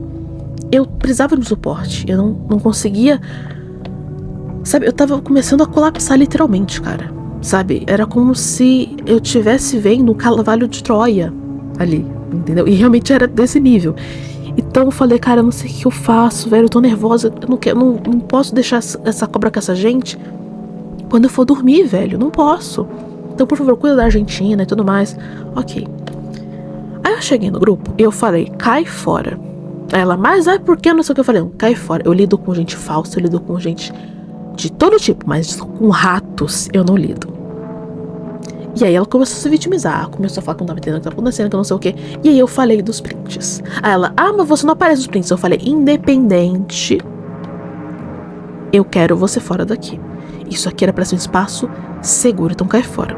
eu precisava de suporte. Eu não conseguia... Sabe, eu tava começando a colapsar literalmente, cara. Sabe, era como se eu estivesse vendo um cavalo de Troia ali, entendeu? E realmente era desse nível. Então eu falei, cara, eu não sei o que eu faço, velho, eu tô nervosa, eu não posso deixar essa cobra com essa gente quando eu for dormir, velho, não posso. Então, por favor, cuida da Argentina e tudo mais. Ok. Aí eu cheguei no grupo e eu falei, cai fora. Aí ela, mas por que não sei o que eu falei? Não, cai fora. Eu lido com gente falsa, eu lido com gente de todo tipo, mas com ratos eu não lido. E aí ela começou a se vitimizar, começou a falar que não tava entendendo o que tava acontecendo, que eu não sei o quê. E aí eu falei dos prints. Aí ela, mas você não aparece nos prints. Eu falei, independente, eu quero você fora daqui. Isso aqui era pra ser um espaço seguro, então cai fora.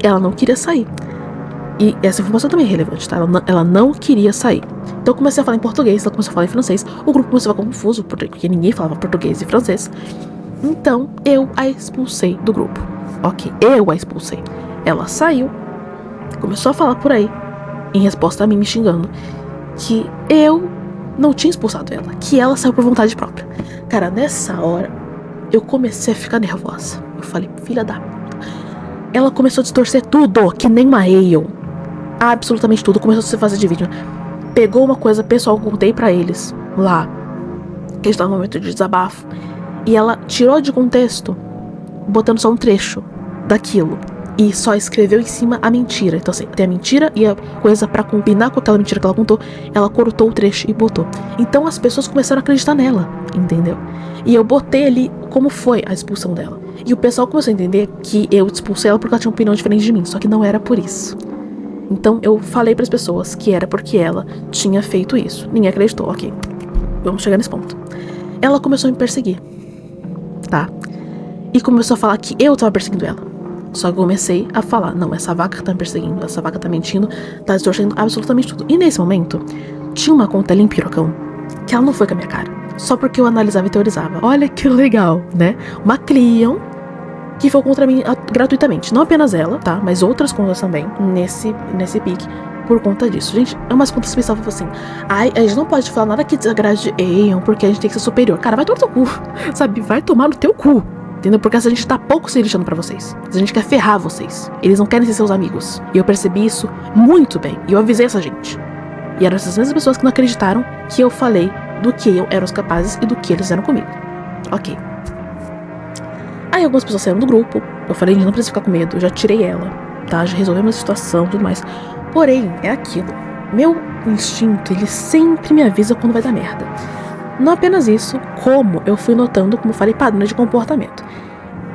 Ela não queria sair. E essa informação também é relevante, tá? Ela não queria sair. Então eu comecei a falar em português, ela começou a falar em francês. O grupo começou a ficar confuso, porque ninguém falava português e francês. Então eu a expulsei do grupo. Ok, eu a expulsei. Ela saiu, começou a falar por aí, em resposta a mim me xingando, que eu não tinha expulsado ela, que ela saiu por vontade própria. Cara, nessa hora, eu comecei a ficar nervosa. Eu falei, filha da puta. Ela começou a distorcer tudo, que nem uma Aeon. Absolutamente tudo, começou a se fazer de vídeo. Pegou uma coisa pessoal que eu contei pra eles, lá, que estava no momento de desabafo, e ela tirou de contexto, botando só um trecho daquilo. E só escreveu em cima a mentira. Então assim, tem a mentira e a coisa pra combinar com aquela mentira que ela contou, ela cortou o trecho e botou. Então as pessoas começaram a acreditar nela, entendeu? E eu botei ali como foi a expulsão dela. E o pessoal começou a entender que eu expulsei ela porque ela tinha uma opinião diferente de mim. Só que não era por isso. Então eu falei pras pessoas que era porque ela tinha feito isso. Ninguém acreditou, ok. Vamos chegar nesse ponto. Ela começou a me perseguir, tá? E começou a falar que eu tava perseguindo ela. Só que eu comecei a falar, não, essa vaca tá me perseguindo, essa vaca tá mentindo, tá distorcendo absolutamente tudo. E nesse momento, tinha uma conta ali em Pirocão, que ela não foi com a minha cara, só porque eu analisava e teorizava. Olha que legal, né? Uma Cleon que foi contra mim gratuitamente. Não apenas ela, tá? Mas outras contas também, nesse pique, por conta disso. Gente, é umas contas que pensavam assim, a gente não pode falar nada que desagrade Aeon, porque a gente tem que ser superior. Cara, vai tomar no teu cu, sabe? Vai tomar no teu cu. Entendeu? Porque a gente tá pouco se lixando pra vocês. A gente quer ferrar vocês. Eles não querem ser seus amigos. E eu percebi isso muito bem. E eu avisei essa gente. E eram essas mesmas pessoas que não acreditaram que eu falei do que eu era os capazes e do que eles eram comigo. Ok. Aí algumas pessoas saíram do grupo. Eu falei, gente, não precisa ficar com medo. Eu já tirei ela, tá? Já resolvemos a situação e tudo mais. Porém, é aquilo. Meu instinto, ele sempre me avisa quando vai dar merda. Não apenas isso, como eu fui notando, como eu falei, padrões de comportamento.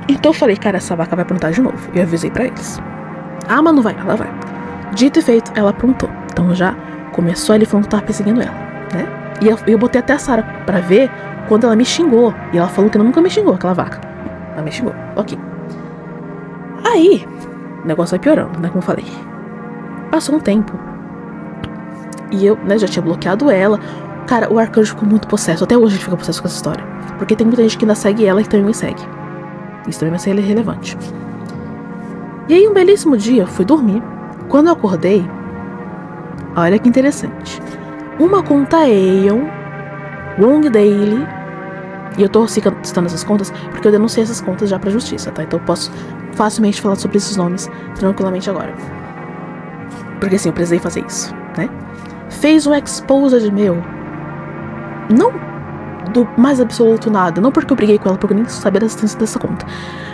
Então eu falei, cara, essa vaca vai aprontar de novo. E eu avisei pra eles. Mas não vai, ela vai. Dito e feito, ela aprontou. Então já começou ele falando que tava perseguindo ela, né? E eu botei até a Sarah pra ver quando ela me xingou. E ela falou que nunca me xingou, aquela vaca. Ela me xingou, ok. Aí, o negócio vai piorando, né, como eu falei. Passou um tempo. E eu, né, já tinha bloqueado ela. Cara, o arcanjo ficou muito possesso. Até hoje a gente fica possesso com essa história. Porque tem muita gente que ainda segue ela e que também me segue. Isso também vai ser relevante. E aí, um belíssimo dia, eu fui dormir. Quando eu acordei, olha que interessante. Uma conta Aeon, Wrong Daily. E eu tô citando essas contas porque eu denunciei essas contas já pra justiça, tá? Então eu posso facilmente falar sobre esses nomes tranquilamente agora. Porque assim, eu precisei fazer isso, né? Fez um exposed meu. Não do mais absoluto nada. Não porque eu briguei com ela, porque eu nem sabia da existência dessa conta.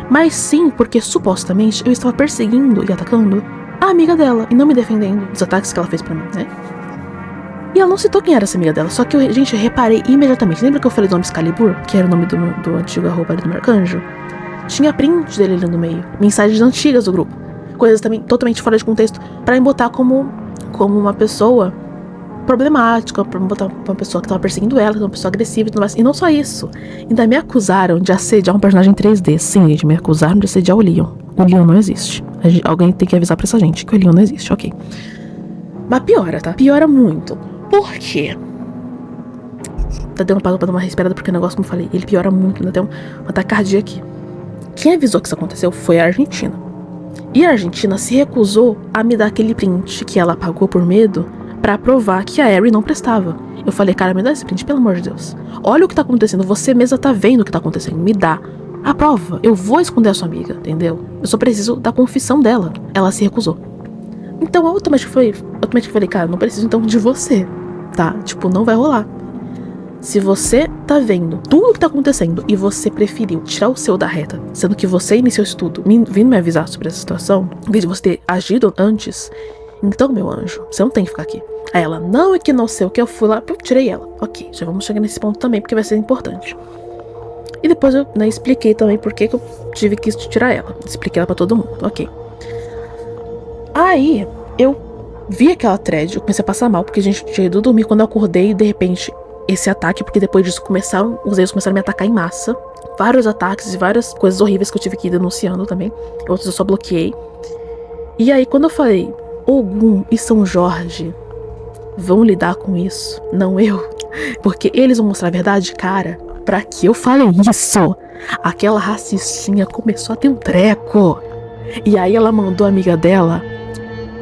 Mas sim porque, supostamente, eu estava perseguindo e atacando a amiga dela. E não me defendendo dos ataques que ela fez pra mim, né? E ela não citou quem era essa amiga dela. Só que eu, gente, eu reparei imediatamente. Lembra que eu falei do nome Excalibur? Que era o nome do antigo arroba do meu arcanjo? Tinha print dele ali no meio. Mensagens antigas do grupo. Coisas também totalmente fora de contexto. Pra me botar como uma pessoa problemática, pra botar uma pessoa que tava perseguindo ela, uma pessoa agressiva e tudo mais. E não só isso, ainda me acusaram de assediar um personagem 3D. Sim, gente, me acusaram de assediar o Leon. O Leon não existe. Alguém tem que avisar pra essa gente que o Leon não existe, ok. Mas piora, tá? Piora muito. Por quê? Tá dando pra dar uma respirada porque o negócio, como eu falei, ele piora muito, ainda tem um ataque cardíaco aqui. Quem avisou que isso aconteceu foi a Argentina. E a Argentina se recusou a me dar aquele print que ela apagou por medo pra provar que a Aerie não prestava. Eu falei, cara, me dá esse print, pelo amor de Deus. Olha o que tá acontecendo, você mesma tá vendo o que tá acontecendo, me dá a prova. Eu vou esconder a sua amiga, entendeu? Eu só preciso da confissão dela. Ela se recusou. Então, eu automaticamente falei, cara, não preciso então de você, tá? Tipo, não vai rolar. Se você tá vendo tudo o que tá acontecendo e você preferiu tirar o seu da reta, sendo que você iniciou isso tudo, vindo me avisar sobre essa situação, em vez de você ter agido antes, então, meu anjo, você não tem que ficar aqui. Aí ela, não, é que não sei o que, eu fui lá, eu tirei ela. Ok, já vamos chegar nesse ponto também, porque vai ser importante. E depois eu, né, expliquei também por que eu tive que tirar ela. Expliquei ela pra todo mundo, ok. Aí, eu vi aquela thread, eu comecei a passar mal, porque a gente tinha ido dormir. Quando eu acordei, de repente, esse ataque, porque depois disso os erros começaram a me atacar em massa. Vários ataques e várias coisas horríveis que eu tive que ir denunciando também. Outros eu só bloqueei. E aí, quando eu falei, Ogum e São Jorge vão lidar com isso, não eu, porque eles vão mostrar a verdade, cara, pra que eu falei isso? Aquela racistinha começou a ter um treco. E aí ela mandou a amiga dela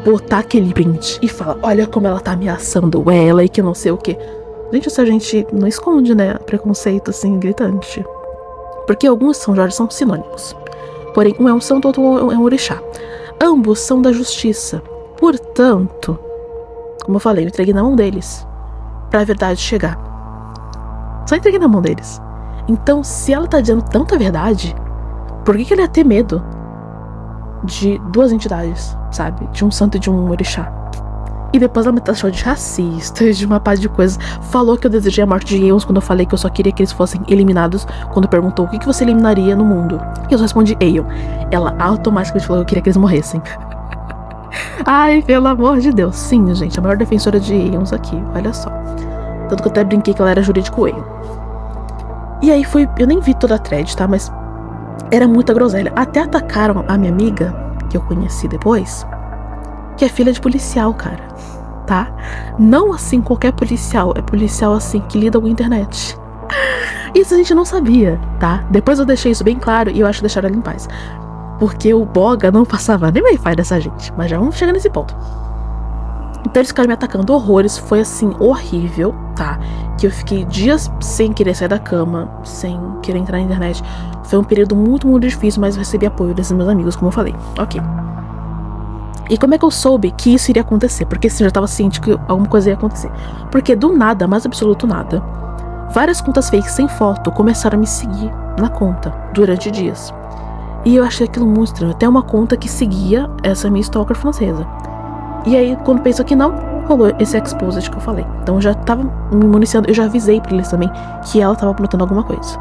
botar aquele print e falar, olha como ela tá ameaçando ela e que não sei o que. Gente, essa gente não esconde, né, preconceito assim, gritante. Porque alguns São Jorge são sinônimos. Porém, um é um santo, outro é um orixá. Ambos são da justiça. Portanto, como eu falei, eu entreguei na mão deles pra verdade chegar. Só entreguei na mão deles. Então, se ela tá dizendo tanta verdade, por que ela ia ter medo de duas entidades, sabe? De um santo e de um orixá. E depois ela me taxou de racista, de uma parte de coisas. Falou que eu desejei a morte de Aeons quando eu falei que eu só queria que eles fossem eliminados. Quando perguntou o que você eliminaria no mundo. E eu só respondi Aeon. Ela automaticamente falou que eu queria que eles morressem. Ai, pelo amor de Deus. Sim, gente, a maior defensora de Aeons aqui, olha só. Tanto que eu até brinquei que ela era jurídico Aeon. E aí foi, eu nem vi toda a thread, tá? Mas era muita groselha. Até atacaram a minha amiga, que eu conheci depois, que é filha de policial, cara. Tá? Não assim qualquer policial. É policial assim que lida com a internet. Isso a gente não sabia, tá? Depois eu deixei isso bem claro e eu acho que deixaram ela em paz. Porque o Boga não passava nem Wi-Fi dessa gente. Mas já vamos chegar nesse ponto. Então eles ficaram me atacando horrores. Foi assim, horrível, tá? Que eu fiquei dias sem querer sair da cama, sem querer entrar na internet. Foi um período muito, muito difícil, mas eu recebi apoio desses meus amigos, como eu falei. Ok. E como é que eu soube que isso iria acontecer? Porque assim, eu já tava ciente que alguma coisa ia acontecer. Porque do nada, mais absoluto nada, várias contas fakes sem foto começaram a me seguir na conta durante dias. E eu achei aquilo muito estranho. Até uma conta que seguia essa minha stalker francesa. E aí, quando pensou que não, rolou esse exposed que eu falei. Então eu já tava me municiando, eu já avisei pra eles também que ela tava aprontando alguma coisa.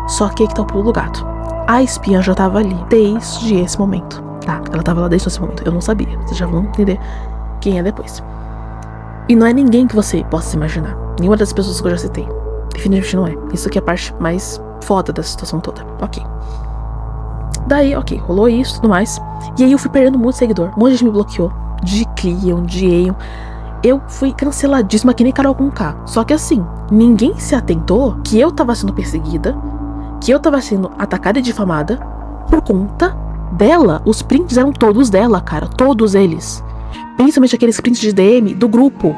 Só que aí que tá o pulo do gato. A espiã já tava ali desde esse momento. Tá, ela tava lá desde esse momento. Eu não sabia. Vocês já vão entender quem é depois. E não é ninguém que você possa se imaginar. Nenhuma das pessoas que eu já citei. Definitivamente não é. Isso aqui é a parte mais foda da situação toda. Ok. Daí, ok, rolou isso e tudo mais. E aí eu fui perdendo muito seguidor. Um monte de gente me bloqueou. De Cleon, de Aeon. Eu fui canceladíssima que nem Carol com K. Só que assim, ninguém se atentou que eu tava sendo perseguida, que eu tava sendo atacada e difamada por conta dela. Os prints eram todos dela, cara. Todos eles. Principalmente aqueles prints de DM do grupo.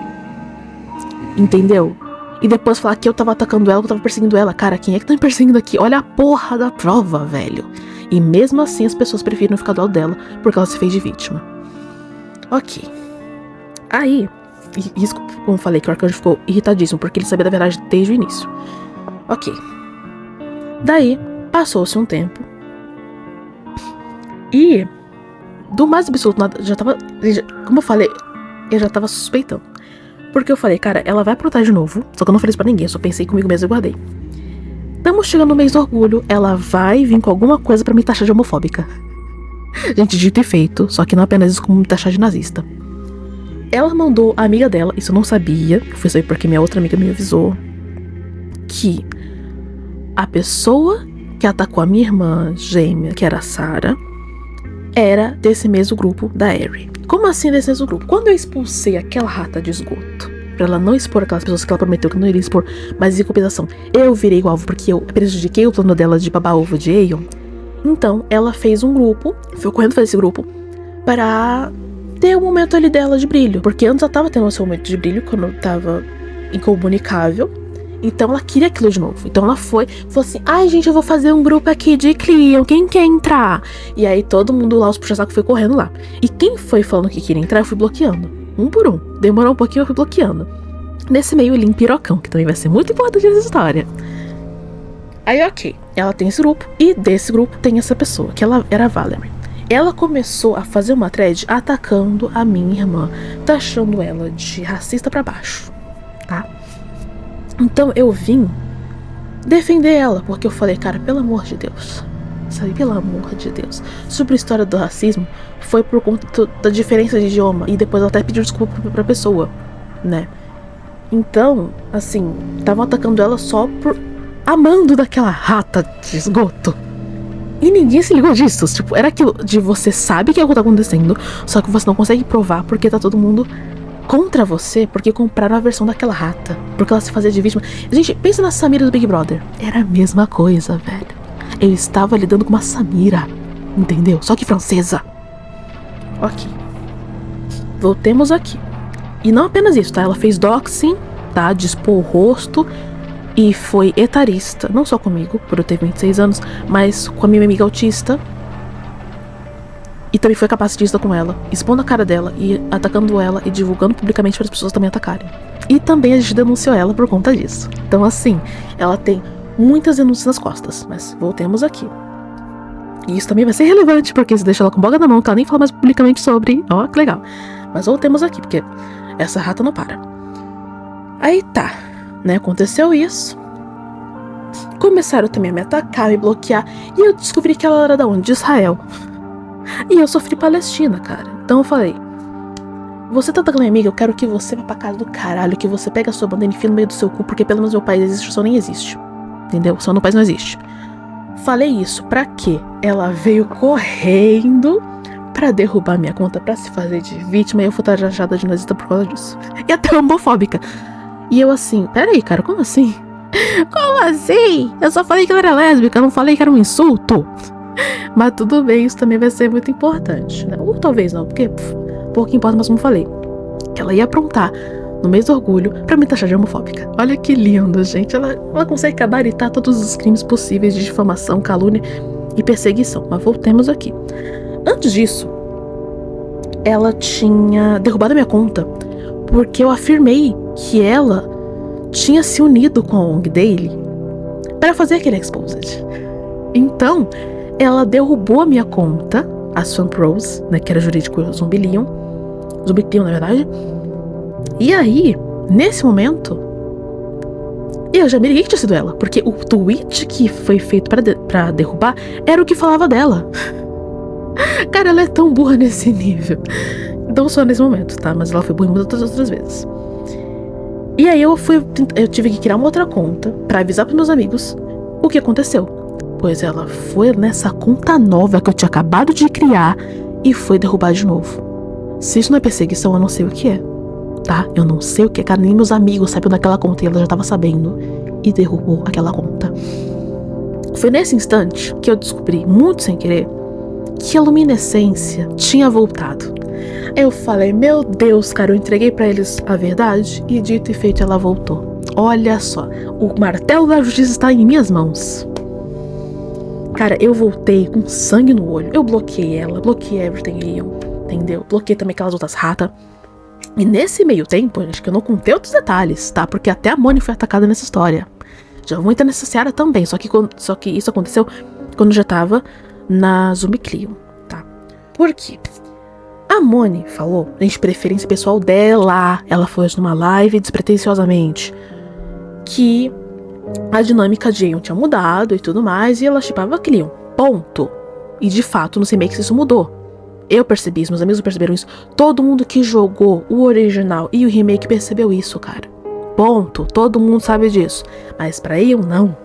Entendeu? E depois falar que eu tava atacando ela, que eu tava perseguindo ela. Cara, quem é que tá me perseguindo aqui? Olha a porra da prova, velho. E mesmo assim as pessoas preferiram ficar do lado dela porque ela se fez de vítima. Ok. Aí, isso como eu falei, que o Arcanjo ficou irritadíssimo porque ele sabia da verdade desde o início. Ok. Daí, passou-se um tempo. E do mais absoluto nada, já tava, como eu falei, eu já tava suspeitando. Porque eu falei, cara, ela vai aprontar de novo. Só que eu não falei isso pra ninguém, eu só pensei comigo mesmo e guardei. Estamos chegando no mês do orgulho, ela vai vir com alguma coisa pra me taxar de homofóbica. Gente, dito e feito, só que não apenas isso, como me taxar de nazista. Ela mandou a amiga dela, isso eu não sabia, eu fui saber porque minha outra amiga me avisou, que a pessoa que atacou a minha irmã gêmea, que era a Sarah, era desse mesmo grupo da Ari. Como assim desse mesmo grupo? Quando eu expulsei aquela rata de esgoto, pra ela não expor aquelas pessoas que ela prometeu que não iria expor, mas em compensação, eu virei o alvo porque eu prejudiquei o plano dela de babar ovo de Aeon. Então, ela fez um grupo, foi correndo fazer esse grupo, para ter um momento ali dela de brilho. Porque antes ela tava tendo o seu momento de brilho, quando tava incomunicável. Então ela queria aquilo de novo. Então ela falou assim, ai gente, eu vou fazer um grupo aqui de Cleon, quem quer entrar? E aí todo mundo lá, os puxa-saco foi correndo lá. E quem foi falando que queria entrar, eu fui bloqueando. Um por um. Demorou um pouquinho, eu fui bloqueando. Nesse meio, ele em Pirocão, que também vai ser muito importante nessa história. Aí, ok, ela tem esse grupo, e desse grupo tem essa pessoa, que ela era a Valerie. Ela começou a fazer uma thread atacando a minha irmã, taxando ela de racista pra baixo, tá? Então eu vim defender ela, porque eu falei, cara, pelo amor de Deus, sabe? Pelo amor de Deus. Sobre a história do racismo, foi por conta da diferença de idioma. E depois ela até pediu desculpa pra pessoa, né? Então, assim, estavam atacando ela só por amando daquela rata de esgoto. E ninguém se ligou disso. Tipo, era aquilo de você sabe que é o que tá acontecendo, só que você não consegue provar porque tá todo mundo contra você, porque compraram a versão daquela rata, porque ela se fazia de vítima. Gente, pensa na Samira do Big Brother. Era a mesma coisa, velho. Eu estava lidando com uma Samira, entendeu? Só que francesa. Ok. Voltemos aqui. E não apenas isso, tá? Ela fez doxing, tá? Dispôs o rosto e foi etarista. Não só comigo, por eu ter 26 anos, mas com a minha amiga autista. E também foi capacitista com ela, expondo a cara dela e atacando ela e divulgando publicamente para as pessoas também atacarem. E também a gente denunciou ela por conta disso. Então assim, ela tem muitas denúncias nas costas. Mas voltemos aqui. E isso também vai ser relevante, porque se deixa ela com boga na mão, que ela nem fala mais publicamente sobre. Ó, que legal. Mas voltemos aqui, porque essa rata não para. Aí tá, né, aconteceu isso. Começaram também a me atacar, me bloquear. E eu descobri que ela era da onde? De Israel. E eu sofri Palestina, cara. Então eu falei, você tá atacando minha amiga, eu quero que você vá pra casa do caralho, que você pega a sua bandeira e enfia no meio do seu cu, porque pelo menos meu país existe, o seu nem existe. Entendeu? O seu no país não existe. Falei isso pra quê? Ela veio correndo pra derrubar minha conta, pra se fazer de vítima, e eu fui taxada de nazista por causa disso. E até homofóbica. E eu assim, peraí, cara, como assim? Como assim? Eu só falei que ela era lésbica, não falei que era um insulto. Mas tudo bem, isso também vai ser muito importante, né? Ou talvez não, porque pouco importa, mas como falei, que ela ia aprontar no mês do orgulho pra me taxar de homofóbica. Olha que lindo, gente. Ela consegue gabaritar todos os crimes possíveis de difamação, calúnia e perseguição. Mas voltemos aqui. Antes disso, ela tinha derrubado a minha conta porque eu afirmei que ela tinha se unido com a ONG dele para fazer aquele exposed. Então, ela derrubou a minha conta, a Swamp Rose, né, que era jurídico Zumbilion, na verdade. E aí, nesse momento, eu já me liguei que tinha sido ela, porque o tweet que foi feito pra derrubar era o que falava dela. Cara, ela é tão burra nesse nível. Não só nesse momento, tá? Mas ela foi burra muitas outras vezes. E aí eu tive que criar uma outra conta pra avisar pros meus amigos o que aconteceu. Pois ela foi nessa conta nova que eu tinha acabado de criar e foi derrubar de novo. Se isso não é perseguição, eu não sei o que é, tá? Eu não sei o que é, cara. Nem meus amigos sabiam daquela conta e ela já tava sabendo. E derrubou aquela conta. Foi nesse instante que eu descobri, muito sem querer, que a luminescência tinha voltado. Eu falei, meu Deus, cara, eu entreguei pra eles a verdade e dito e feito, ela voltou. Olha só, o martelo da justiça está em minhas mãos. Cara, eu voltei com sangue no olho. Eu bloqueei ela, bloqueei Everything Ian, entendeu? Bloqueei também aquelas outras ratas. E nesse meio tempo, gente, que eu não contei outros detalhes, tá? Porque até a Moni foi atacada nessa história. Já vou entrar nessa seara também, só que isso aconteceu quando eu já tava na Zumbilion, tá? Por quê? A Moni falou, gente, preferência pessoal dela, ela foi hoje numa live despretensiosamente, que a dinâmica de Aeon tinha mudado e tudo mais, e ela shippava Cleon, ponto. E de fato, nos remakes isso mudou. Eu percebi isso, meus amigos perceberam isso. Todo mundo que jogou o original e o remake percebeu isso, cara. Ponto. Todo mundo sabe disso. Mas pra Aeon, não.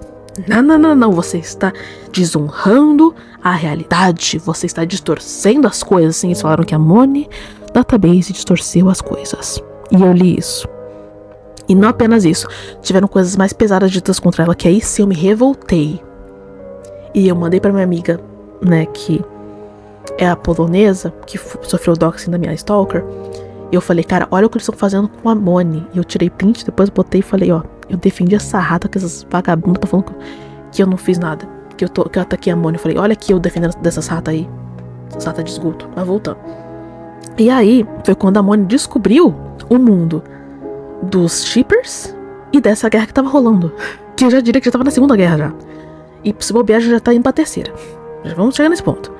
Não. Você está desonrando a realidade. Você está distorcendo as coisas. Sim, eles falaram que a Moni Database distorceu as coisas. E eu li isso. E não apenas isso. Tiveram coisas mais pesadas ditas contra ela, que aí sim eu me revoltei. E eu mandei pra minha amiga, né, que é a polonesa, que sofreu doxing da minha stalker. E eu falei, cara, olha o que eles estão fazendo com a Moni. E eu tirei print, depois botei e falei, ó, eu defendi essa rata que essas vagabundas estão falando que eu não fiz nada. Que eu ataquei a Moni. Eu falei, olha aqui eu defendendo dessas ratas aí. Essas ratas de esgoto. Mas voltando. E aí, foi quando a Moni descobriu o mundo dos shippers e dessa guerra que tava rolando. Que eu já diria que já tava na segunda guerra já. E se bobear já tá indo pra terceira. Já vamos chegar nesse ponto.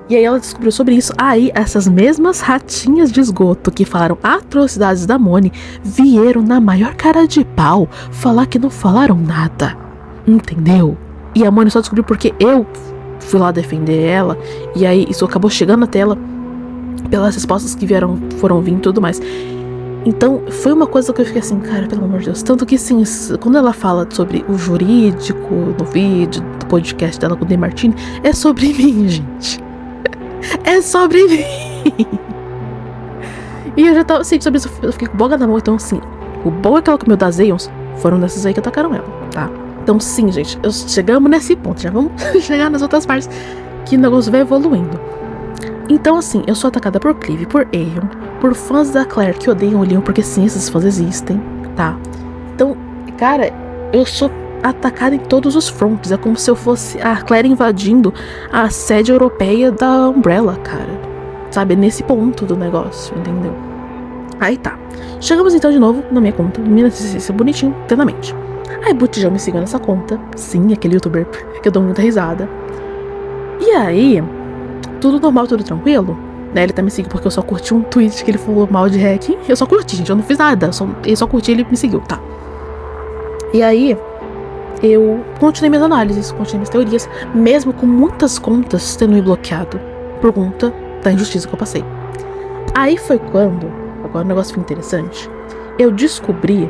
E aí ela descobriu sobre isso. Aí essas mesmas ratinhas de esgoto que falaram atrocidades da Moni vieram na maior cara de pau falar que não falaram nada. Entendeu? E a Moni só descobriu porque eu fui lá defender ela, e aí isso acabou chegando até ela pelas respostas que foram vindo e tudo mais. Então, foi uma coisa que eu fiquei assim, cara, pelo amor de Deus. Tanto que, assim, quando ela fala sobre o jurídico no vídeo do podcast dela com o Demartini, é sobre mim, gente. É sobre mim. E eu já tava, assim, sobre isso, eu fiquei com boga na mão. Então, assim, o bom é que ela comeu das Aeons foram dessas aí que atacaram ela, tá? Então, sim, gente, chegamos nesse ponto. Já vamos chegar nas outras partes que o negócio vai evoluindo. Então, assim, eu sou atacada por Cleve, por Aeon, por fãs da Claire que odeiam o Leon, porque sim, esses fãs existem, tá? Então, cara, eu sou atacada em todos os fronts. É como se eu fosse a Claire invadindo a sede europeia da Umbrella, cara. Sabe? Nesse ponto do negócio, entendeu? Aí tá. Chegamos então de novo na minha conta, minha assistência bonitinho, plenamente. Aí Botijão me seguiu nessa conta. Sim, aquele youtuber que eu dou muita risada. E aí, tudo normal, tudo tranquilo, né? Ele tá me seguindo porque eu só curti um tweet que ele falou mal de hacking. Eu só curti, gente, eu não fiz nada. Eu só curti, ele me seguiu, tá? E aí, eu continuei minhas análises, continuei minhas teorias, mesmo com muitas contas tendo me bloqueado por conta da injustiça que eu passei. Aí foi quando, agora o negócio foi interessante, eu descobri,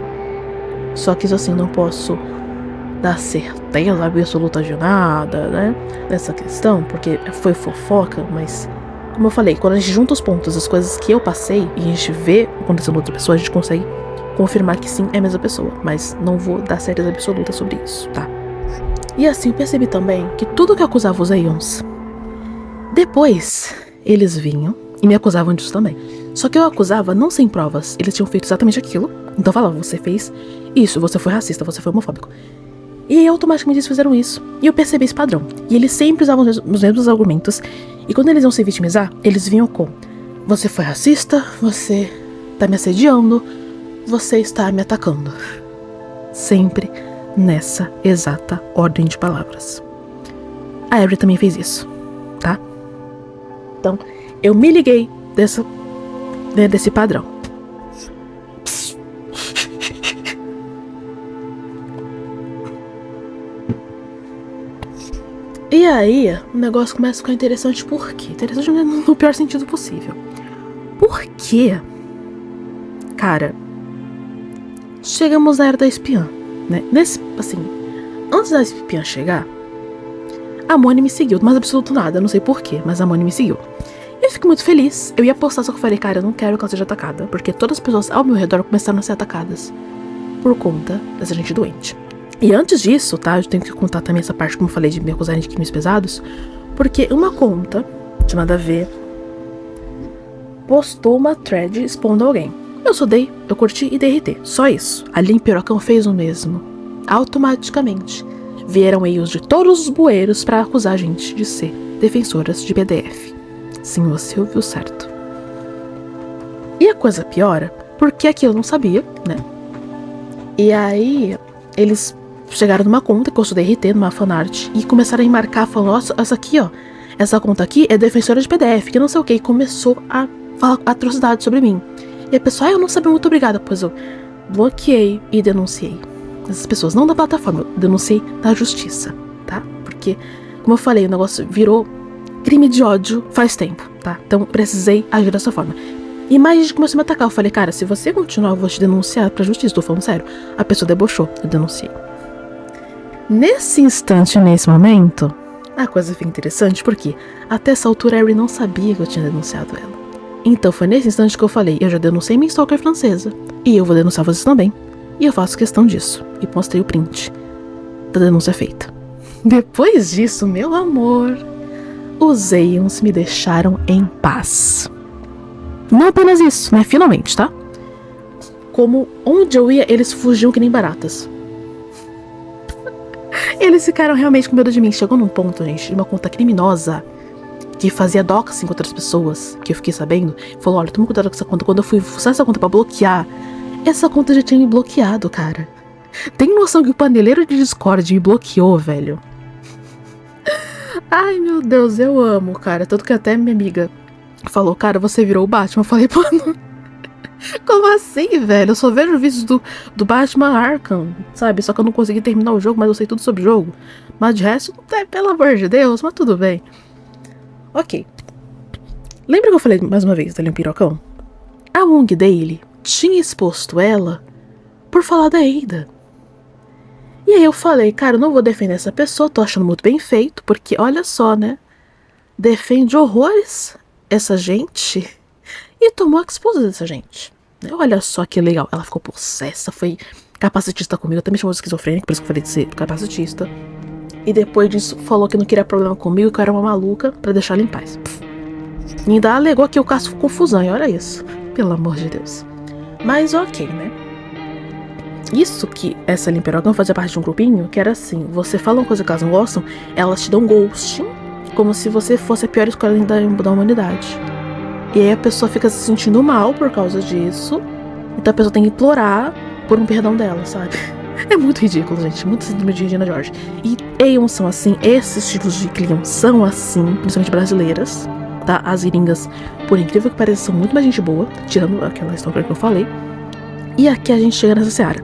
só que isso assim, não posso dar certeza absoluta de nada, né, nessa questão, porque foi fofoca, mas como eu falei, quando a gente junta os pontos, as coisas que eu passei e a gente vê acontecendo com outra pessoa, a gente consegue confirmar que sim, é a mesma pessoa, mas não vou dar certeza absoluta sobre isso, tá? E assim, eu percebi também que tudo que eu acusava os Aeons, depois eles vinham e me acusavam disso também. Só que eu acusava não sem provas, eles tinham feito exatamente aquilo, então falava, você fez isso, você foi racista, você foi homofóbico. E automaticamente eles fizeram isso. E eu percebi esse padrão. E eles sempre usavam os mesmos argumentos. E quando eles iam se vitimizar, eles vinham com: você foi racista, você tá me assediando, você está me atacando. Sempre nessa exata ordem de palavras. A Avery também fez isso, tá? Então, eu me liguei desse padrão. E aí, o negócio começa a ficar interessante. Por quê? Interessante no pior sentido possível. Porque, cara, chegamos à era da espiã, né? Antes da espiã chegar, a Moni me seguiu, mas absoluto nada, não sei porquê, mas a Moni me seguiu. Eu fiquei muito feliz, eu ia postar, só que eu falei, cara, eu não quero que ela seja atacada, porque todas as pessoas ao meu redor começaram a ser atacadas por conta dessa gente doente. E antes disso, tá, eu tenho que contar também essa parte, como eu falei, de me acusarem de crimes pesados, porque uma conta, de nada a ver, postou uma thread expondo alguém. Eu só dei, eu curti e dei RT, só isso. A Lin Pirocão fez o mesmo. Automaticamente, vieram e-mails de todos os bueiros pra acusar a gente de ser defensoras de PDF. Sim, você ouviu certo. E a coisa piora, porque aquilo eu não sabia, né? E aí, eles chegaram numa conta que eu estudei RT, numa fanart, e começaram a me marcar, falando, nossa, essa aqui, ó, essa conta aqui é defensora de PDF, que não sei o que, e começou a falar atrocidades sobre mim. E a pessoa, eu não sabia, muito obrigada, pois eu bloqueei e denunciei essas pessoas, não da plataforma, eu denunciei na justiça, tá? Porque, como eu falei, o negócio virou crime de ódio faz tempo, tá? Então, precisei agir dessa forma. E mais gente começou a me atacar. Eu falei, cara, se você continuar, eu vou te denunciar pra justiça. Tô falando sério. A pessoa debochou, eu denunciei. Nesse instante, nesse momento, a coisa fica interessante, porque até essa altura a Harry não sabia que eu tinha denunciado ela. Então foi nesse instante que eu falei, eu já denunciei minha stalker francesa, e eu vou denunciar vocês também. E eu faço questão disso. E mostrei o print da denúncia feita. Depois disso, meu amor, os Aeons me deixaram em paz. Não apenas isso, né? Finalmente, tá? Como onde eu ia, eles fugiam que nem baratas. Eles ficaram realmente com medo de mim. Chegou num ponto, gente, de uma conta criminosa que fazia doxing com outras pessoas, que eu fiquei sabendo. Falou, olha, toma cuidado com essa conta. Quando eu fui usar essa conta pra bloquear, essa conta já tinha me bloqueado, cara. Tem noção que o paneleiro de Discord me bloqueou, velho? Ai, meu Deus, eu amo, cara. Tanto que até minha amiga falou, cara, você virou o Batman. Eu falei, pô, Como assim, velho? Eu só vejo vídeos do Batman Arkham, sabe? Só que eu não consegui terminar o jogo, mas eu sei tudo sobre o jogo. Mas de resto, pelo amor de Deus, mas tudo bem. Ok. Lembra que eu falei mais uma vez da Pirocão? A Wong Daily tinha exposto ela por falar da Ada. E aí eu falei, cara, eu não vou defender essa pessoa, tô achando muito bem feito, porque olha só, né? Defende horrores essa gente e tomou a esposa dessa gente. Olha só que legal, ela ficou possessa, foi capacitista comigo, até me chamou de esquizofrênica, por isso que eu falei de ser capacitista. E depois disso falou que não queria problema comigo, que eu era uma maluca, pra deixar ela em paz. E ainda alegou que eu caço confusão, e olha isso, pelo amor de Deus. Mas ok, né? Isso que essa Limperogão fazia parte de um grupinho que era assim, você fala uma coisa que elas não gostam, elas te dão ghosting, como se você fosse a pior escolha da humanidade. E aí a pessoa fica se sentindo mal por causa disso, então a pessoa tem que implorar por um perdão dela, sabe? É muito ridículo, gente, muito síndrome de Regina George. E Aeon são assim, esses tipos de Cleon são assim, principalmente brasileiras, tá? As gringas, por incrível que pareça, são muito mais gente boa, tirando aquela história que eu falei. E aqui a gente chega nessa seara.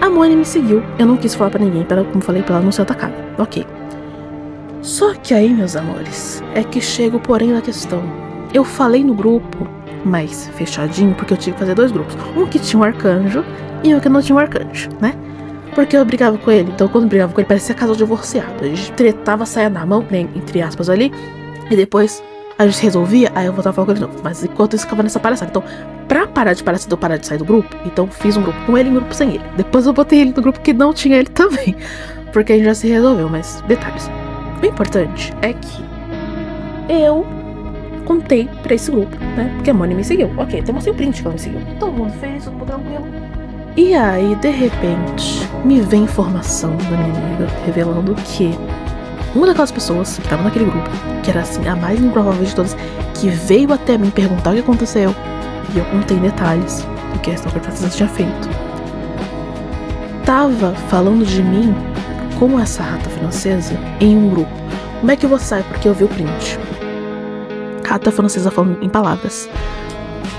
A Mônica me seguiu, eu não quis falar pra ninguém, como falei, pra ela não ser atacada. Ok. Só que aí, meus amores, é que chega o porém da questão. Eu falei no grupo mais fechadinho, porque eu tive que fazer 2 grupos. Um que tinha um arcanjo e um que não tinha um arcanjo, né? Porque eu brigava com ele, então quando eu brigava com ele parecia casal divorciado. A gente tretava, saia na mão, né, entre aspas ali, e depois a gente resolvia, aí eu voltava a falar com ele de novo. Mas enquanto isso ficava nessa palhaçada. Então, pra parar de sair do grupo, então fiz um grupo com ele e um grupo sem ele. Depois eu botei ele no grupo que não tinha ele também, porque a gente já se resolveu, mas detalhes. O importante é que eu contei pra esse grupo, né? Porque a Mônica me seguiu. Ok, até mostrei o print que ela me seguiu. Todo mundo fez, todo mundo tranquilo. E aí, de repente, me vem informação da minha amiga revelando que uma daquelas pessoas que tava naquele grupo, que era assim, a mais improvável de todas, que veio até mim perguntar o que aconteceu, e eu contei detalhes do que a Stalker Princess tinha feito, tava falando de mim como essa rata francesa em um grupo. Como é que você sabe? Porque eu vi o print. Rata francesa falando em palavras.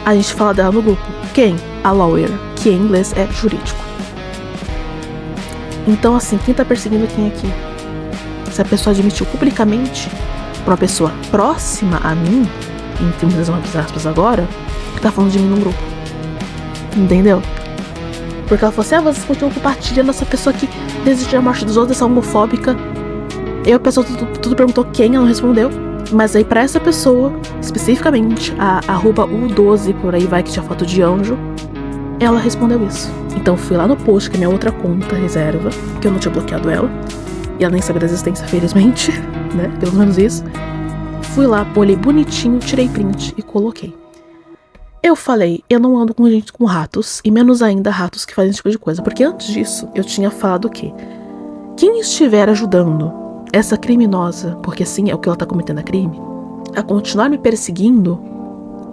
A gente fala dela no grupo. Quem? A lawyer, que em inglês é jurídico. Então assim, quem tá perseguindo quem aqui? Se a pessoa admitiu publicamente pra uma pessoa próxima a mim, entre muitas aspas agora, que tá falando de mim num grupo. Entendeu? Porque ela falou assim, vocês continuam compartilhando essa pessoa que deseja a morte dos outros, essa homofóbica. E a pessoa tudo perguntou quem, ela não respondeu. Mas aí pra essa pessoa, especificamente, a @u12, por aí vai, que tinha foto de anjo, ela respondeu isso. Então fui lá no post, que é minha outra conta reserva, que eu não tinha bloqueado ela. E ela nem sabia da existência, felizmente, né? Pelo menos isso. Fui lá, olhei bonitinho, tirei print e coloquei. Eu falei, eu não ando com gente com ratos, e menos ainda ratos que fazem esse tipo de coisa. Porque antes disso, eu tinha falado o quê? Quem estiver ajudando essa criminosa, porque sim, é o que ela tá cometendo a crime, a continuar me perseguindo,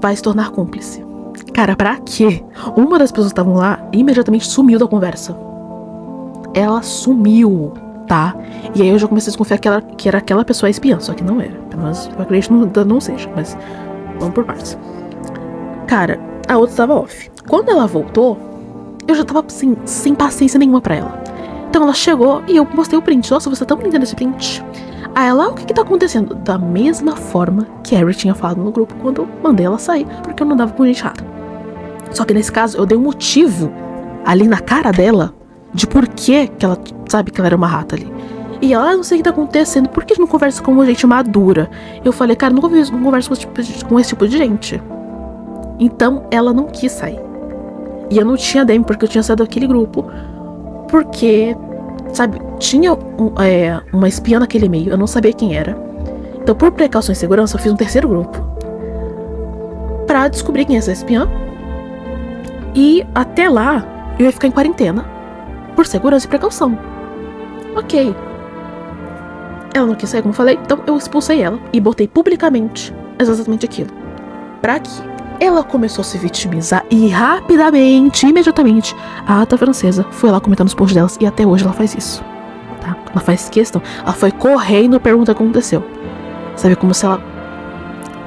vai se tornar cúmplice. Cara, pra quê? Uma das pessoas que estavam lá imediatamente sumiu da conversa. Ela sumiu, tá? E aí eu já comecei a desconfiar que era aquela pessoa espiã, só que não era. Pelo menos eu acredito não seja, mas vamos por partes. Cara, a outra tava off. Quando ela voltou, eu já tava assim, sem paciência nenhuma pra ela. Então ela chegou e eu mostrei o print. Nossa, você tá tão entendendo esse print? Aí ela, o que tá acontecendo? Da mesma forma que a Harry tinha falado no grupo quando eu mandei ela sair, porque eu não dava com gente rata. Só que nesse caso, eu dei um motivo ali na cara dela de por que ela sabe que ela era uma rata ali. E ela, não sei o que tá acontecendo, por que não conversa com gente madura? Eu falei, cara, não converso com esse tipo de gente. Então, ela não quis sair. E eu não tinha DM, porque eu tinha saído daquele grupo. Porque, sabe, tinha uma espiã naquele meio, eu não sabia quem era. Então, por precaução e segurança, eu fiz um terceiro grupo pra descobrir quem é essa espiã. E até lá, eu ia ficar em quarentena, por segurança e precaução. Ok. Ela não quis sair, como eu falei, então eu expulsei ela e botei publicamente exatamente aquilo. Pra quê? Ela começou a se vitimizar e rapidamente, imediatamente, a rata francesa foi lá comentando os posts delas e até hoje ela faz isso, tá? Ela faz questão, ela foi correndo perguntar o que aconteceu. Sabe, como se ela,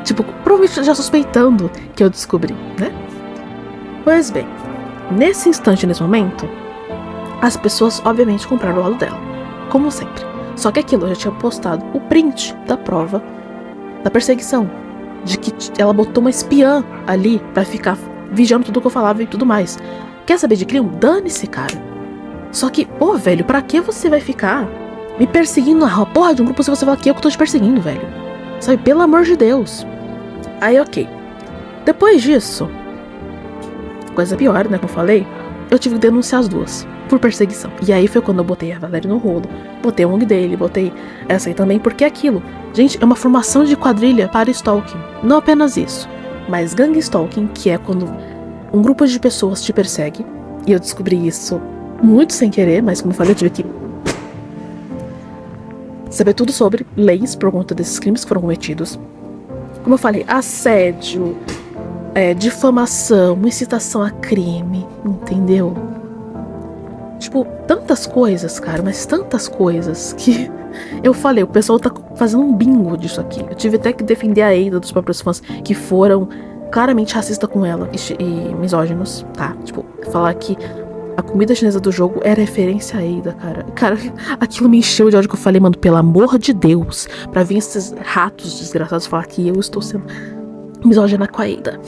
tipo, provavelmente já suspeitando que eu descobri, né? Pois bem, nesse instante, nesse momento, as pessoas obviamente compraram o lado dela, como sempre. Só que aquilo, eu já tinha postado o print da prova da perseguição, de que ela botou uma espiã ali pra ficar vigiando tudo que eu falava e tudo mais. Quer saber de crime? Dane-se, cara. Só que, pô, velho, pra que você vai ficar me perseguindo na porra de um grupo se você fala que eu tô te perseguindo, velho? Sabe, pelo amor de Deus. Aí, ok. Depois disso, coisa pior, né, como eu falei, eu tive que denunciar as duas por perseguição. E aí foi quando eu botei a Valéria no rolo, botei a ONG dele, botei essa aí também, porque é aquilo. Gente, é uma formação de quadrilha para stalking. Não apenas isso, mas gang stalking, que é quando um grupo de pessoas te persegue. E eu descobri isso muito sem querer, mas como eu falei, eu tive que saber tudo sobre leis por conta desses crimes que foram cometidos. Como eu falei, assédio, difamação, incitação a crime, entendeu? Tipo, tantas coisas, cara, mas tantas coisas que eu falei, o pessoal tá fazendo um bingo disso aqui. Eu tive até que defender a Ada dos próprios fãs que foram claramente racistas com ela e misóginos, tá? Tipo, falar que a comida chinesa do jogo era referência a Ada, cara. Cara, aquilo me encheu de ódio que eu falei, mano, pelo amor de Deus, pra vir esses ratos desgraçados falar que eu estou sendo misógina com a Ada.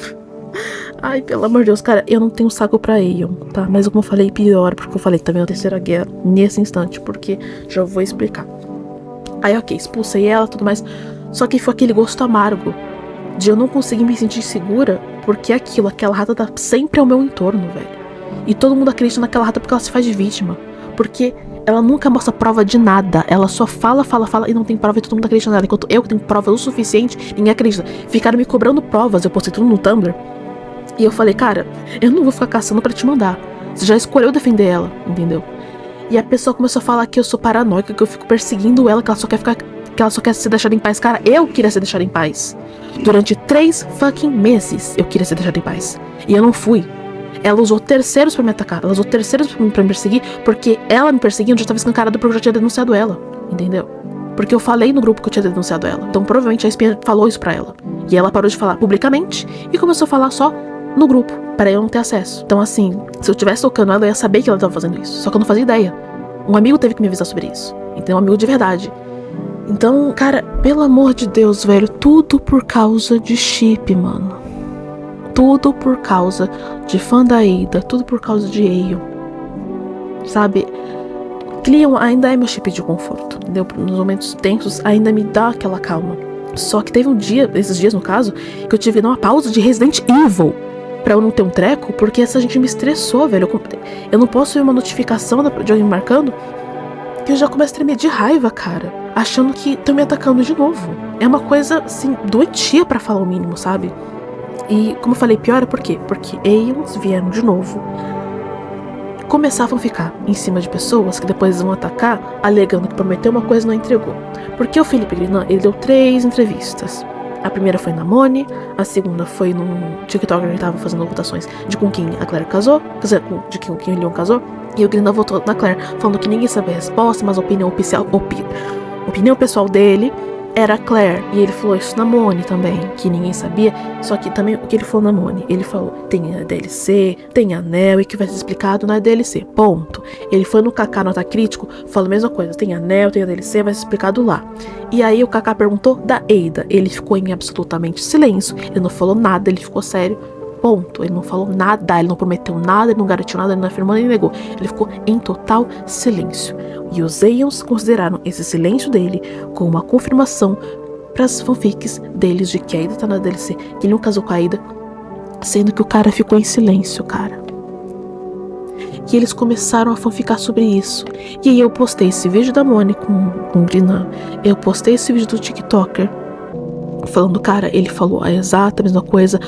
Ai, pelo amor de Deus, cara, eu não tenho saco pra Aeon, tá? Mas como eu falei, pior, porque eu falei também a terceira guerra nesse instante, porque já vou explicar. Aí, ok, expulsei ela e tudo mais, só que foi aquele gosto amargo de eu não conseguir me sentir segura, porque aquela rata tá sempre ao meu entorno, velho. E todo mundo acredita naquela rata porque ela se faz de vítima, porque ela nunca mostra prova de nada, ela só fala e não tem prova e todo mundo acredita nela, enquanto eu que tenho prova o suficiente, ninguém acredita. Ficaram me cobrando provas, eu postei tudo no Tumblr. E eu falei, cara, eu não vou ficar caçando pra te mandar. Você já escolheu defender ela, entendeu? E a pessoa começou a falar que eu sou paranoica, que eu fico perseguindo ela, que ela só quer ser deixada em paz. Cara, eu queria ser deixada em paz. Durante 3 fucking meses eu queria ser deixada em paz. E eu não fui. Ela usou terceiros pra me atacar. Ela usou terceiros pra me perseguir, porque ela me perseguindo já tava escancarada porque eu já tinha denunciado ela. Entendeu? Porque eu falei no grupo que eu tinha denunciado ela. Então provavelmente a espiã falou isso pra ela. E ela parou de falar publicamente e começou a falar só no grupo, para eu não ter acesso. Então assim, se eu tivesse tocando ela, eu ia saber que ela tava fazendo isso. Só que eu não fazia ideia. Um amigo teve que me avisar sobre isso. Então, um amigo de verdade. Então, cara, pelo amor de Deus, velho, tudo por causa de chip, mano. Tudo por causa de fã da Ada, tudo por causa de Aeon. Sabe? Cleon ainda é meu chip de conforto, entendeu? Nos momentos tensos ainda me dá aquela calma. Só que teve um dia, esses dias no caso, que eu tive uma pausa de Resident Evil pra eu não ter um treco, porque essa gente me estressou, velho. Eu não posso ver uma notificação de alguém me marcando, que eu já começo a tremer de raiva, cara, achando que estão me atacando de novo. É uma coisa, assim, doentia pra falar o mínimo, sabe? E, como eu falei, pior é por quê? Porque Aeons vieram de novo, começavam a ficar em cima de pessoas que depois vão atacar, alegando que prometeu uma coisa e não entregou. Porque o Felipe Grinan, ele deu 3 entrevistas. A primeira foi na Moni, a segunda foi num TikTok que ele tava fazendo votações de com quem a Claire casou, quer dizer, de com quem o Leon casou, e o Grinan votou na Claire, falando que ninguém sabia a resposta, mas a opinião pessoal dele era a Claire, e ele falou isso na Moni também, que ninguém sabia, só que também o que ele falou na Moni, ele falou, tem a DLC, tem anel, e que vai ser explicado na DLC, ponto. Ele foi no Kaká Nota Crítico, falou a mesma coisa, tem anel, tem a DLC, vai ser explicado lá. E aí o Kaká perguntou da Ada, ele ficou em absolutamente silêncio, ele não falou nada, ele ficou sério, ponto. Ele não falou nada, ele não prometeu nada, ele não garantiu nada, ele não afirmou nem negou, ele ficou em total silêncio. E os Aeons consideraram esse silêncio dele como uma confirmação para as fanfics deles de que a Ada tá na DLC, que ele não casou com a Ada, sendo que o cara ficou em silêncio, cara. E eles começaram a fanficar sobre isso. E aí eu postei esse vídeo da Moni com o Grinan, eu postei esse vídeo do TikToker falando, cara, ele falou a exata mesma coisa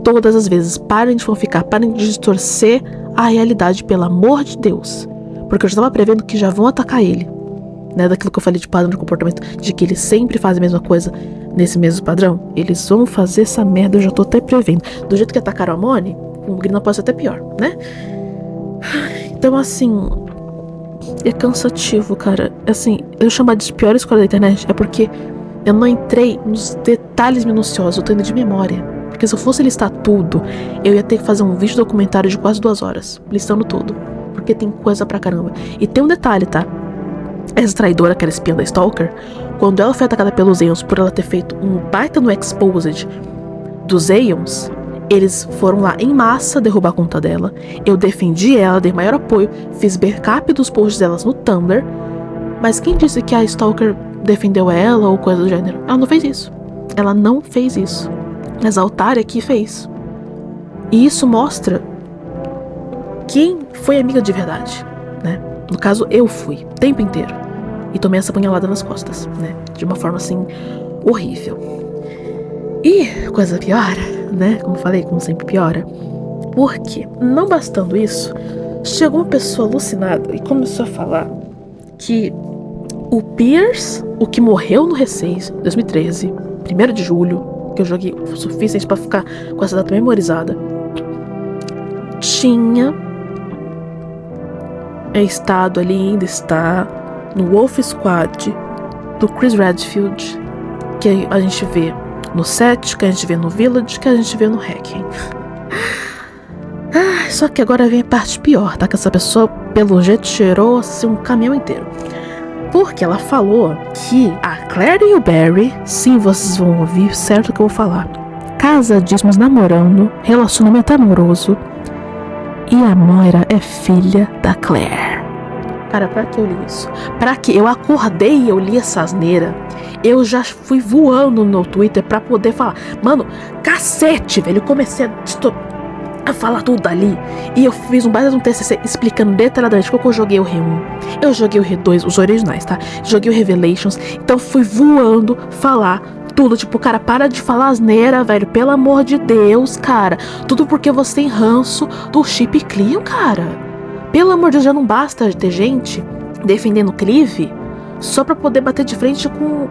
todas as vezes. Parem de fanficar, parem de distorcer a realidade, pelo amor de Deus. Porque eu já tava prevendo que já vão atacar ele, né, daquilo que eu falei de padrão de comportamento, de que eles sempre fazem a mesma coisa nesse mesmo padrão. Eles vão fazer essa merda, eu já tô até prevendo. Do jeito que atacaram a Moni, o Grinan pode ser até pior, né? Então, assim, é cansativo, cara. Assim, eu chamar de pior escola da internet é porque eu não entrei nos detalhes minuciosos, eu tô indo de memória. Porque se eu fosse listar tudo, eu ia ter que fazer um vídeo documentário de quase 2 horas, listando tudo. Porque tem coisa pra caramba. E tem um detalhe, tá? Essa traidora, que era espiã da Stalker, quando ela foi atacada pelos Aeons por ela ter feito um baita no exposed dos Aeons, eles foram lá em massa derrubar a conta dela. Eu defendi ela, dei maior apoio, fiz backup dos posts delas no Tumblr. Mas quem disse que a Stalker defendeu ela ou coisa do gênero? Ela não fez isso. Ela não fez isso. Mas a otária que fez. E isso mostra quem foi amiga de verdade, né? No caso, eu fui, o tempo inteiro. E tomei essa punhalada nas costas, né? De uma forma, assim, horrível. E coisa piora, né? Como falei, como sempre piora. Porque, não bastando isso, chegou uma pessoa alucinada e começou a falar que o Pierce, o que morreu no R6, 2013, 1º de julho, que eu joguei o suficiente pra ficar com essa data memorizada, tinha estado ali, ainda está, no Wolf Squad do Chris Redfield, que a gente vê no set, que a gente vê no Village, que a gente vê no Hacking. Só que agora vem a parte pior, tá? Que essa pessoa, pelo jeito, cheirou assim um caminhão inteiro. Porque ela falou que a Claire e o Barry, sim, vocês vão ouvir certo o que eu vou falar, casadíssimos, namorando, relacionamento amoroso, e a Moira é filha da Claire. Cara, pra que eu li isso? Pra que eu acordei e eu li essa asneira? Eu já fui voando no Twitter pra poder falar. Mano, cacete, velho. Eu comecei a falar tudo ali. E eu fiz um baita de um TCC explicando detalhadamente qual que eu joguei o R1. Eu joguei o R2, os originais, tá? Joguei o Revelations. Então fui voando falar tudo. Tipo, cara, para de falar asneira, velho. Pelo amor de Deus, cara. Tudo porque você tem ranço do Chip Clean, cara. Pelo amor de Deus, já não basta ter gente defendendo Cleave só pra poder bater de frente com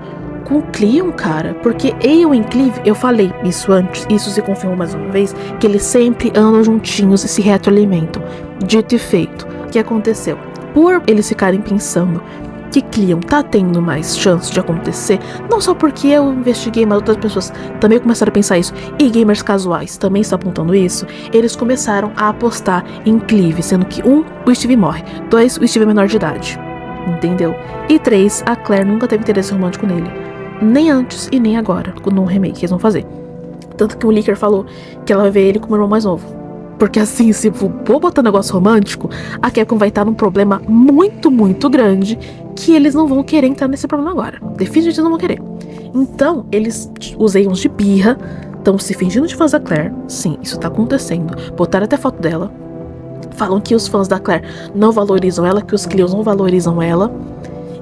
o Cleon, cara. Porque eu em Cleave, eu falei isso antes, isso se confirmou mais uma vez, que eles sempre andam juntinhos e se retroalimentam. Dito e feito. O que aconteceu? Por eles ficarem pensando que Cleon tá tendo mais chance de acontecer, não só porque eu investiguei, mas outras pessoas também começaram a pensar isso, e gamers casuais também estão apontando isso, eles começaram a apostar em Cleave, sendo que 1, o Steve morre, 2, o Steve é menor de idade, entendeu? E 3, a Claire nunca teve interesse romântico nele, nem antes e nem agora, no remake que eles vão fazer. Tanto que o Leaker falou que ela vai ver ele como irmão mais novo. Porque assim, se for botar negócio romântico, a Capcom vai estar num problema muito, muito grande, que eles não vão querer entrar nesse problema agora. Definitivamente não vão querer. Então, eles usei uns de birra, estão se fingindo de fãs da Claire. Sim, isso tá acontecendo. Botaram até foto dela. Falam que os fãs da Claire não valorizam ela, que os Cleos não valorizam ela.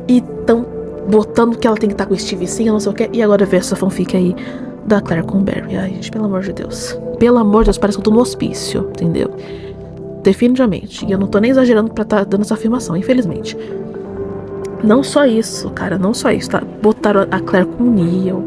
E estão botando que ela tem que estar com o Steve sim, eu não sei o que. E agora vê essa fanfic aí da Claire com o Barry. Ai, gente, pelo amor de Deus. Pelo amor de Deus, parece que eu tô no hospício, entendeu? Definitivamente. E eu não tô nem exagerando pra estar dando essa afirmação, infelizmente. Não só isso, cara, não só isso, tá? Botaram a Claire com o Neil,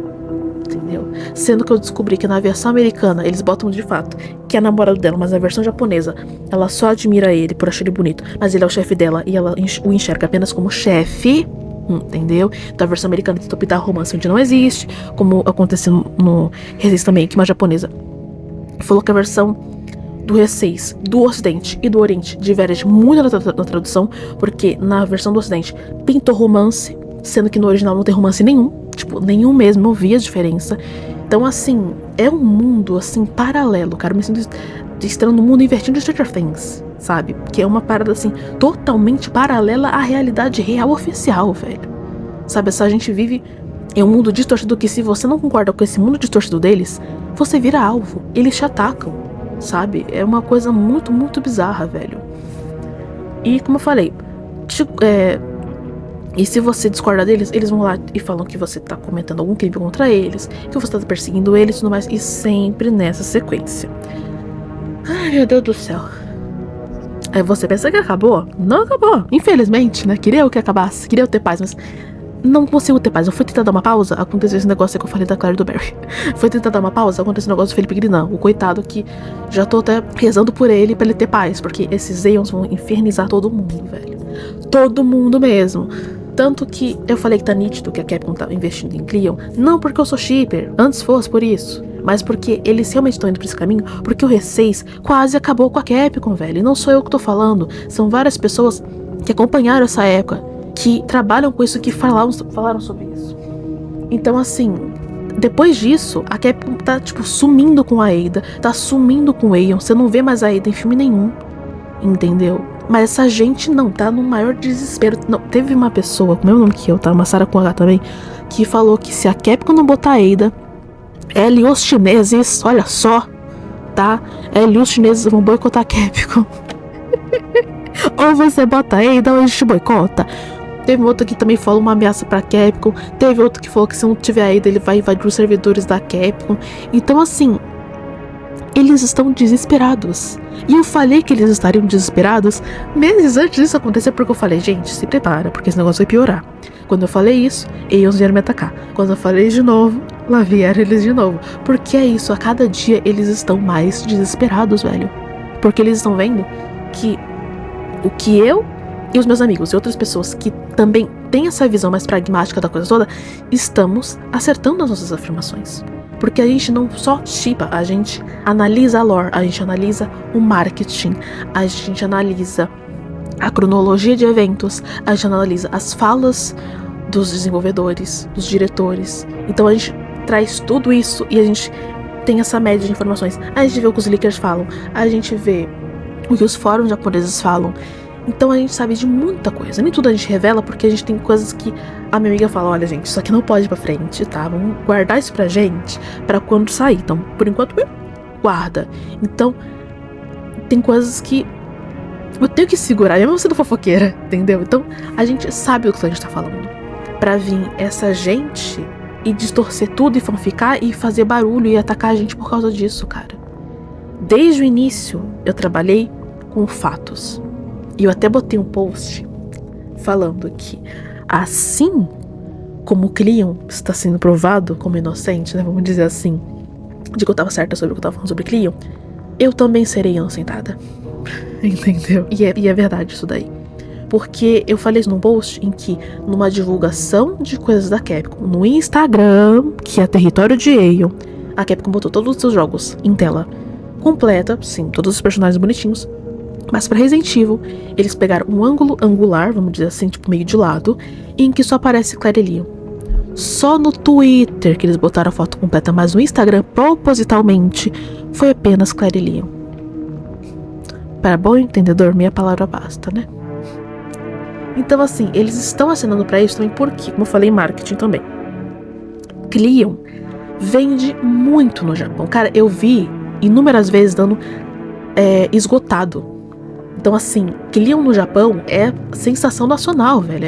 entendeu? Sendo que eu descobri que na versão americana eles botam de fato que é namorado dela, mas na versão japonesa ela só admira ele por achar ele bonito, mas ele é o chefe dela e ela o enxerga apenas como chefe. Entendeu? Então a versão americana tentou pintar romance onde não existe, como aconteceu no R6 também, que uma japonesa falou que a versão do R6 do Ocidente e do Oriente diverge muito na tradução, porque na versão do Ocidente pintou romance, sendo que no original não tem romance nenhum, tipo, nenhum mesmo, não vi a diferença. Então, assim, é um mundo, assim, paralelo, cara, eu me sinto estando no mundo invertido de Stranger Things, sabe? Que é uma parada, assim, totalmente paralela à realidade real oficial, velho. Sabe, essa gente vive em um mundo distorcido que, se você não concorda com esse mundo distorcido deles, você vira alvo, eles te atacam, sabe? É uma coisa muito, muito bizarra, velho. E, como eu falei, e se você discorda deles, eles vão lá e falam que você tá cometendo algum crime contra eles, que você tá perseguindo eles e tudo mais, e sempre nessa sequência. Ai, meu Deus do céu. Aí você pensa que acabou? Não acabou, infelizmente, né? Queria eu que acabasse, queria eu ter paz, mas não consigo ter paz. Eu fui tentar dar uma pausa, aconteceu esse negócio que eu falei da Claire e do Barry. Fui tentar dar uma pausa, aconteceu o negócio do Felipe Grinão, o coitado que já tô até rezando por ele pra ele ter paz, porque esses Aeons vão infernizar todo mundo, velho. Todo mundo mesmo. Tanto que eu falei que tá nítido que a Capcom tá investindo em Cleon, não porque eu sou shipper, antes fosse por isso, mas porque eles realmente estão indo por esse caminho, porque o R6 quase acabou com a Capcom, velho. E não sou eu que tô falando, são várias pessoas que acompanharam essa época, que trabalham com isso, que falaram sobre isso. Então, assim, depois disso, a Capcom tá, tipo, sumindo com a Ada, tá sumindo com o Aeon. Você não vê mais a Ada em filme nenhum, entendeu? Mas essa gente não, tá no maior desespero. Não, teve uma pessoa, com o mesmo nome que eu, tá? Uma Sarah com H também, que falou que se a Capcom não botar a Ada, ela e os chineses, olha só, tá? Ela e os chineses vão boicotar a Capcom. Ou você bota a Ada ou a gente boicota. Teve outro que também falou uma ameaça pra Capcom. Teve outro que falou que se não tiver a Ada, ele vai invadir os servidores da Capcom. Então, assim, eles estão desesperados. E eu falei que eles estariam desesperados meses antes disso acontecer, porque eu falei, gente, se prepara, porque esse negócio vai piorar. Quando eu falei isso, eles vieram me atacar. Quando eu falei de novo, lá vieram eles de novo. Porque é isso, a cada dia eles estão mais desesperados, velho. Porque eles estão vendo que o que eu e os meus amigos e outras pessoas que também têm essa visão mais pragmática da coisa toda, estamos acertando as nossas afirmações. Porque a gente não só shippa, a gente analisa a lore, a gente analisa o marketing, a gente analisa a cronologia de eventos, a gente analisa as falas dos desenvolvedores, dos diretores. Então a gente traz tudo isso e a gente tem essa média de informações. A gente vê o que os leakers falam, a gente vê o que os fóruns japoneses falam. Então a gente sabe de muita coisa. Nem tudo a gente revela, porque a gente tem coisas que a minha amiga fala, olha gente, isso aqui não pode ir pra frente, tá? Vamos guardar isso pra gente, pra quando sair. Então, por enquanto, guarda. Então, tem coisas que eu tenho que segurar, mesmo sendo fofoqueira, entendeu? Então, a gente sabe o que a gente tá falando. Pra vir essa gente e distorcer tudo e fanficar e fazer barulho e atacar a gente por causa disso, cara. Desde o início, eu trabalhei com fatos. E eu até botei um post falando que assim como o Cleon está sendo provado como inocente, né, vamos dizer assim, de que eu tava certa sobre o que eu tava falando sobre Cleon, eu também serei inocentada. Entendeu? E é verdade isso daí. Porque eu falei isso num post em que, numa divulgação de coisas da Capcom no Instagram, que é território de Aeon, a Capcom botou todos os seus jogos em tela completa, sim, todos os personagens bonitinhos. Mas pra Resident Evil, eles pegaram um ângulo angular, vamos dizer assim, tipo meio de lado, em que só aparece Claire Leon. Só no Twitter que eles botaram a foto completa, mas no Instagram, propositalmente, foi apenas Claire Leon. Para bom entendedor, minha palavra basta, né? Então assim, eles estão assinando pra isso também porque, como eu falei, marketing também. Cleon vende muito no Japão. Cara, eu vi inúmeras vezes dando esgotado. Então, assim, Cleon no Japão é sensação nacional, velho.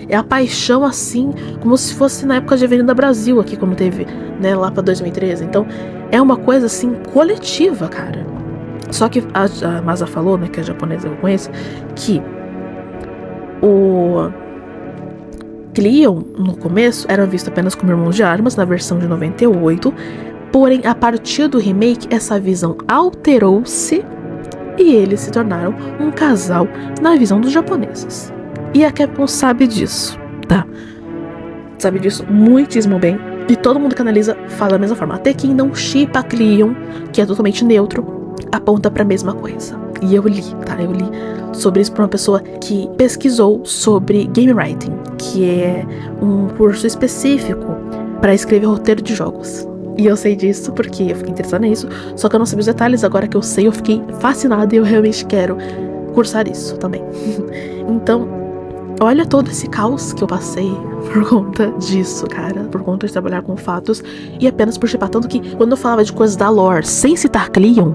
É a paixão, assim, como se fosse na época de Avenida Brasil, aqui, como teve, né, lá pra 2013. Então, é uma coisa, assim, coletiva, cara. Só que a Masa falou, né, que é japonesa, eu conheço, que o Cleon, no começo, era visto apenas como irmão de armas, na versão de 98. Porém, a partir do remake, essa visão alterou-se e eles se tornaram um casal na visão dos japoneses. E a Capcom sabe disso, tá? Sabe disso muitíssimo bem. E todo mundo que analisa fala da mesma forma. Até quem não shippa Cleon, que é totalmente neutro, aponta pra mesma coisa. E eu li, tá? Eu li sobre isso por uma pessoa que pesquisou sobre game writing, que é um curso específico para escrever roteiro de jogos. E eu sei disso porque eu fiquei interessada nisso, só que eu não sabia os detalhes. Agora que eu sei, eu fiquei fascinada e eu realmente quero cursar isso também. Então, olha todo esse caos que eu passei por conta disso, cara. Por conta de trabalhar com fatos e apenas por shippar. Tanto que quando eu falava de coisas da lore sem citar Cleon,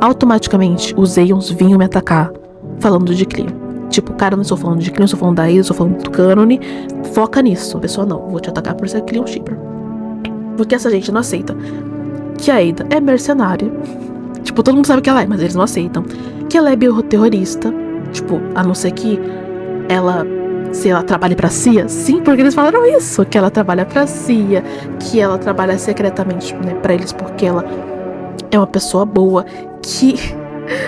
automaticamente os Aeons vinham me atacar falando de Cleon. Tipo, cara, eu não estou falando de Cleon, eu estou falando da Ada, eu estou falando do Canone. Foca nisso. A pessoa, não, vou te atacar por ser Cleon shipper. Porque essa gente não aceita que a Ada é mercenária. Tipo, todo mundo sabe que ela é, mas eles não aceitam. Que ela é bioterrorista. Tipo, a não ser que ela, se ela trabalhe pra CIA. Sim, porque eles falaram isso. Que ela trabalha pra CIA. Que ela trabalha secretamente, né, pra eles, porque ela é uma pessoa boa. Que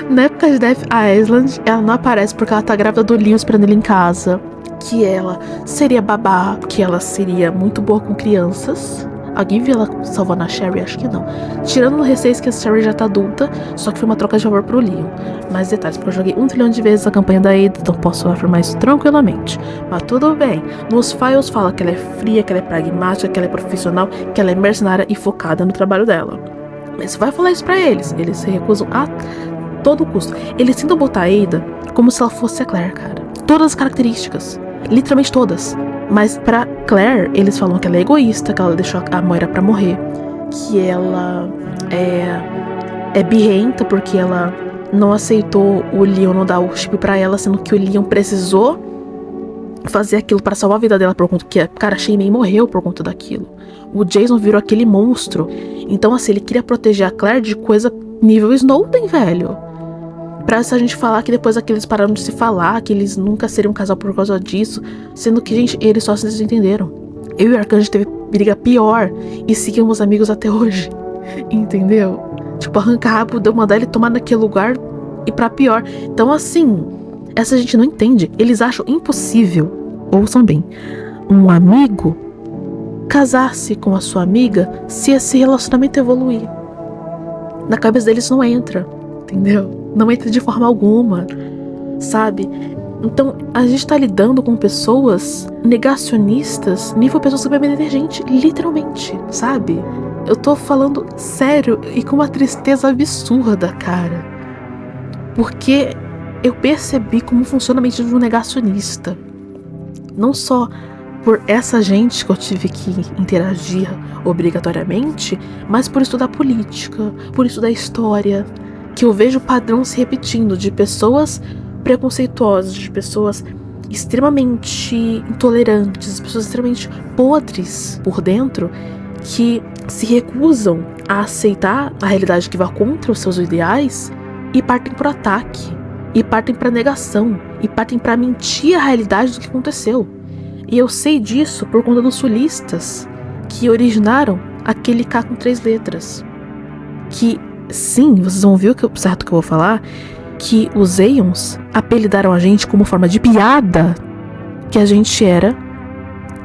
na época de Death Island ela não aparece porque ela tá grávida do Leon esperando ele em casa. que ela seria babá, que ela seria muito boa com crianças. Alguém viu ela salvando a Sherry? Acho que não. Tirando o receio que a Sherry já tá adulta, só que foi uma troca de favor pro Leon. Mais detalhes, porque eu joguei 1 trilhão de vezes a campanha da Ada, então posso afirmar isso tranquilamente. Mas tudo bem. Nos files fala que ela é fria, que ela é pragmática, que ela é profissional, que ela é mercenária e focada no trabalho dela. Mas vai falar isso pra eles. Eles se recusam a todo custo. Eles tentam botar a Ada como se ela fosse a Claire, cara. Todas as características. Literalmente todas. Mas pra Claire, eles falam que ela é egoísta, que ela deixou a Moira pra morrer, que ela é birrenta porque ela não aceitou o Leon não dar o chip pra ela, sendo que o Leon precisou fazer aquilo para salvar a vida dela por conta que a cara Shaymay morreu por conta daquilo. O Jason virou aquele monstro. Então assim, ele queria proteger a Claire de coisa nível Snowden, velho. Pra essa gente falar que depois eles pararam de se falar, que eles nunca seriam um casal por causa disso, sendo que, gente, eles só se desentenderam. Eu e o Arcanjo teve briga pior e seguimos amigos até hoje. Entendeu? Tipo, arrancar rabo de eu mandar ele tomar naquele lugar e pra pior. Então assim, essa gente não entende. Eles acham impossível, ouçam bem, um amigo casar-se com a sua amiga se esse relacionamento evoluir. Na cabeça deles não entra, entendeu? Não entra de forma alguma, sabe? Então, a gente tá lidando com pessoas negacionistas, nível pessoa super inteligente, literalmente, sabe? Eu tô falando sério e com uma tristeza absurda, cara. Porque eu percebi como funciona a mente de um negacionista. Não só por essa gente que eu tive que interagir obrigatoriamente, mas por estudar política, por estudar história, que eu vejo o padrão se repetindo de pessoas preconceituosas, de pessoas extremamente intolerantes, pessoas extremamente podres por dentro, que se recusam a aceitar a realidade que vai contra os seus ideais e partem pro ataque, e partem pra negação, e partem pra mentir a realidade do que aconteceu. E eu sei disso por conta dos sulistas que originaram aquele K com 3 letras. Que, sim, vocês vão ver o certo que eu vou falar, que os Aeons apelidaram a gente como forma de piada que a gente era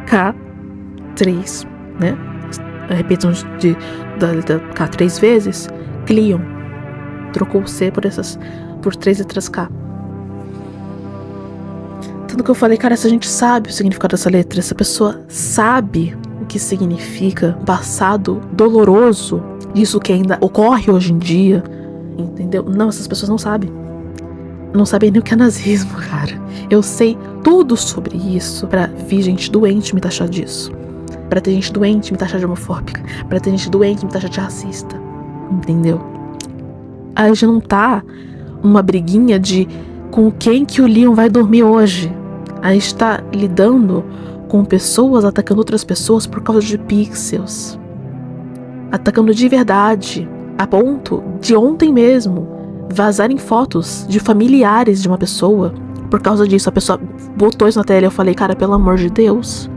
K3, né? A repetição da letra K 3 vezes, Cleon. Trocou o C por 3 letras K. Tanto que eu falei, cara, essa gente sabe o significado dessa letra, essa pessoa sabe o que significa um passado doloroso, isso que ainda ocorre hoje em dia, entendeu? Não, essas pessoas não sabem. Não sabem nem o que é nazismo, cara. Eu sei tudo sobre isso pra vir gente doente me taxar disso. Pra ter gente doente me taxar de homofóbica. Pra ter gente doente me taxar de racista. Entendeu? A gente não tá uma briguinha de com quem que o Leon vai dormir hoje. A gente tá lidando com pessoas atacando outras pessoas por causa de pixels. Atacando de verdade. A ponto de ontem mesmo vazarem fotos de familiares de uma pessoa. Por causa disso, a pessoa botou isso na tela e eu falei, cara, pelo amor de Deus.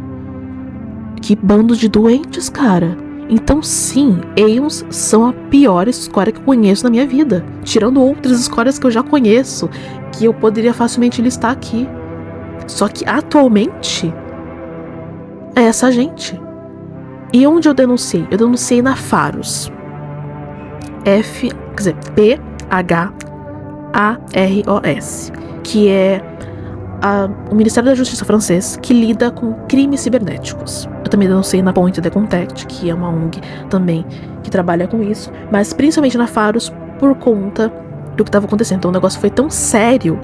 Que bando de doentes, cara. Então sim, Aeons são a pior escória que eu conheço na minha vida. Tirando outras escórias que eu já conheço, que eu poderia facilmente listar aqui. Só que atualmente é essa gente. E onde eu denunciei? Eu denunciei na Pharos. P-H-A-R-O-S, que é o Ministério da Justiça francês que lida com crimes cibernéticos. Eu também denunciei na Point The Contact, que é uma ONG também que trabalha com isso, mas principalmente na Pharos por conta do que estava acontecendo. Então o negócio foi tão sério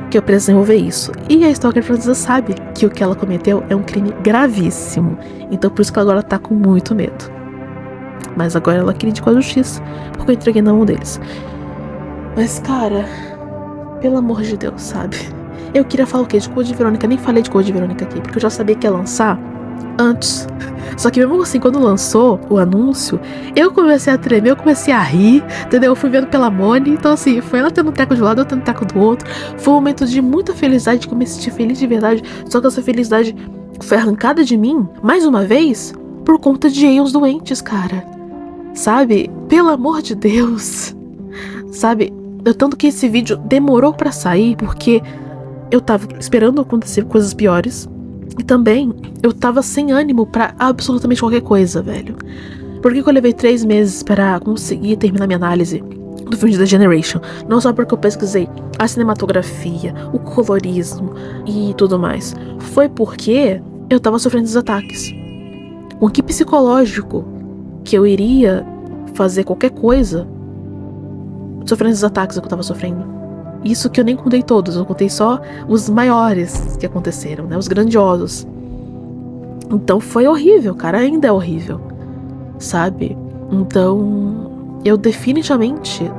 que eu precisei resolver isso. E a Stalker francesa sabe que o que ela cometeu é um crime gravíssimo. Então por isso que ela agora tá com muito medo. Mas agora ela critica a justiça, porque eu entreguei na mão deles. Mas cara, pelo amor de Deus, sabe? Eu queria falar o quê? De Code Verônica. Nem falei de Code Verônica aqui, porque eu já sabia que ia lançar antes. Só que mesmo assim, quando lançou o anúncio, eu comecei a tremer, eu comecei a rir, entendeu? Eu fui vendo pela Moni. Então assim, foi ela tendo um teco de um lado, eu tendo um teco do outro. Foi um momento de muita felicidade, que eu me senti feliz de verdade. Só que essa felicidade foi arrancada de mim, mais uma vez, por conta de Aeons doentes, cara. Sabe? Pelo amor de Deus. Sabe? Tanto que esse vídeo demorou pra sair, porque eu tava esperando acontecer coisas piores. E também, eu tava sem ânimo pra absolutamente qualquer coisa, velho. Por que eu levei 3 meses pra conseguir terminar minha análise do filme de The Generation? Não só porque eu pesquisei a cinematografia, o colorismo e tudo mais. Foi porque eu tava sofrendo dos ataques. Com que psicológico que eu iria fazer qualquer coisa sofrendo os ataques que eu tava sofrendo? Isso que eu nem contei todos, eu contei só os maiores que aconteceram, né? Os grandiosos. Então foi horrível, cara, ainda é horrível, sabe? Então eu definitivamente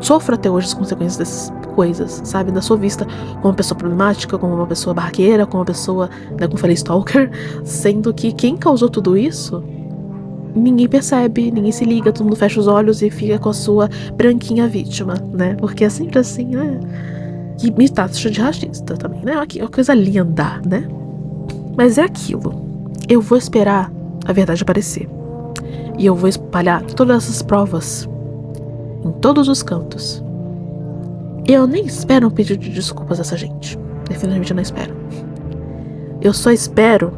sofro até hoje as consequências dessas coisas, sabe? Da sua vista como uma pessoa problemática, como uma pessoa barraqueira, como uma pessoa, né, como eu falei, stalker, sendo que quem causou tudo isso, ninguém percebe, ninguém se liga, todo mundo fecha os olhos e fica com a sua branquinha vítima, né? Porque é sempre assim, né? E me taxa de racista também, né? Uma coisa linda, né? Mas é aquilo. Eu vou esperar a verdade aparecer. E eu vou espalhar todas essas provas em todos os cantos. Eu nem espero um pedido de desculpas dessa gente. Definitivamente eu não espero. Eu só espero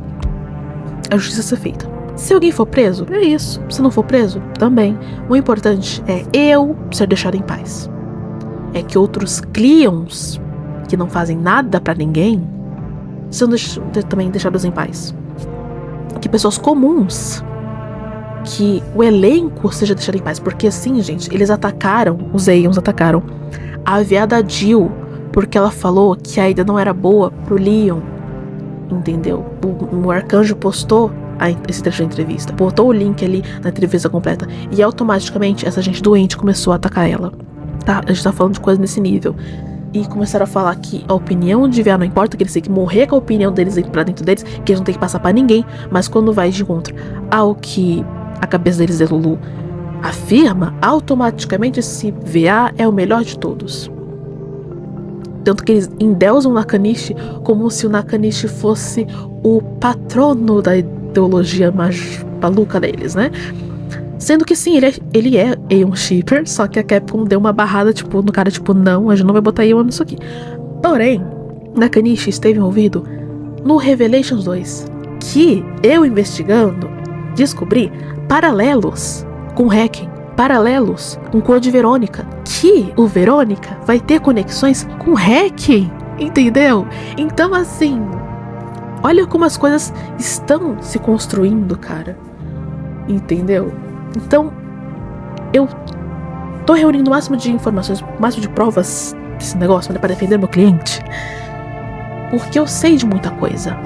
a justiça ser feita. Se alguém for preso, é isso. Se não for preso, também. O importante é eu ser deixado em paz. É que outros clients que não fazem nada pra ninguém são também deixados em paz. Que pessoas comuns, que o elenco seja deixado em paz. Porque assim, gente, eles atacaram, os Aeons atacaram a viada Jill, porque ela falou que a ida não era boa pro Leon. Entendeu? O Arcanjo postou esse trecho da entrevista, botou o link ali na entrevista completa, e automaticamente essa gente doente começou a atacar ela, tá? A gente tá falando de coisa nesse nível. E começaram a falar que a opinião de VA não importa, que eles têm que morrer com a opinião deles pra dentro deles, que eles não têm que passar pra ninguém. Mas quando vai de encontro ao que a cabeça deles, de Lulu, afirma, automaticamente esse VA é o melhor de todos. Tanto que eles endeusam o Nakanishi como se o Nakanishi fosse o patrono da ideologia mais maluca deles, né? Sendo que sim, ele é Aeon Shipper, só que a Capcom deu uma barrada, tipo, no cara, tipo, não, a gente não vai botar Aeon nisso aqui. Porém, Nakanishi esteve envolvido no Revelations 2, que eu investigando, descobri paralelos com Hacking, paralelos com Code Verônica, que o Verônica vai ter conexões com Hacking, entendeu? Então, assim, olha como as coisas estão se construindo, cara, entendeu? Então, eu tô reunindo o máximo de informações, o máximo de provas desse negócio, né, para defender meu cliente, porque eu sei de muita coisa,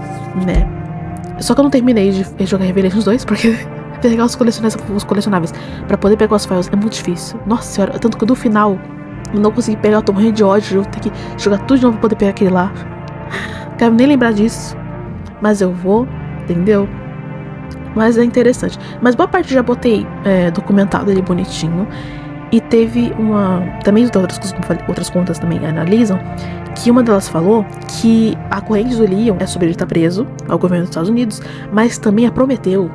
né? Só que eu não terminei de jogar Revelations 2, porque pegar os colecionáveis pra poder pegar os files é muito difícil. Nossa senhora, tanto que no final eu não consegui pegar, eu tô morrendo de ódio, eu tenho que jogar tudo de novo pra poder pegar aquele lá. Quero nem lembrar disso, mas eu vou, entendeu? Mas é interessante. Mas boa parte já botei documentado ali bonitinho. E teve também outras contas também analisam, que uma delas falou que a corrente do Leon é sobre ele estar preso ao governo dos Estados Unidos, mas também a prometeu.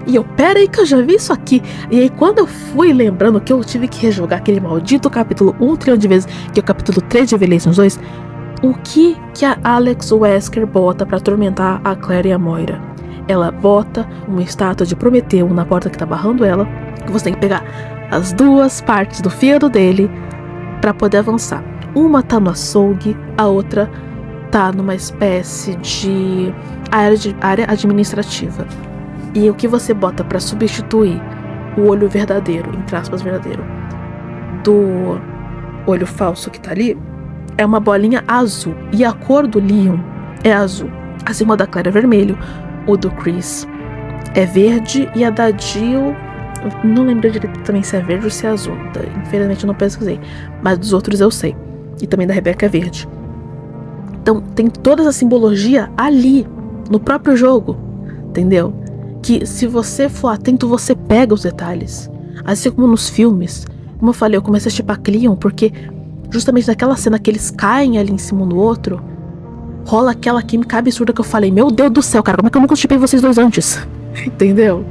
E eu, pera aí que eu já vi isso aqui. E aí quando eu fui lembrando que eu tive que rejogar aquele maldito capítulo 1 trilhão de vezes, que é o capítulo 3 de Revelations 2, o que a Alex Wesker bota pra atormentar a Claire e a Moira? Ela bota uma estátua de Prometeu na porta que tá barrando ela, que você tem que pegar as duas partes do fígado dele pra poder avançar. Uma tá no açougue, a outra tá numa espécie de área administrativa. E o que você bota pra substituir o olho verdadeiro, entre aspas, verdadeiro, do olho falso que tá ali, é uma bolinha azul. E a cor do Leon é azul. Assim como a da Claire é vermelho, o do Chris é verde e a da Jill, eu não lembro direito também se é verde ou se é azul. Infelizmente eu não pesquisei, mas dos outros eu sei. E também da Rebecca é verde. Então tem toda essa simbologia ali, no próprio jogo, entendeu? Que se você for atento, você pega os detalhes. Assim como nos filmes. Como eu falei, eu comecei a chipar Cleon porque justamente naquela cena que eles caem ali em cima um do outro, rola aquela química absurda que eu falei, meu Deus do céu, cara, como é que eu nunca chipei vocês dois antes? Entendeu?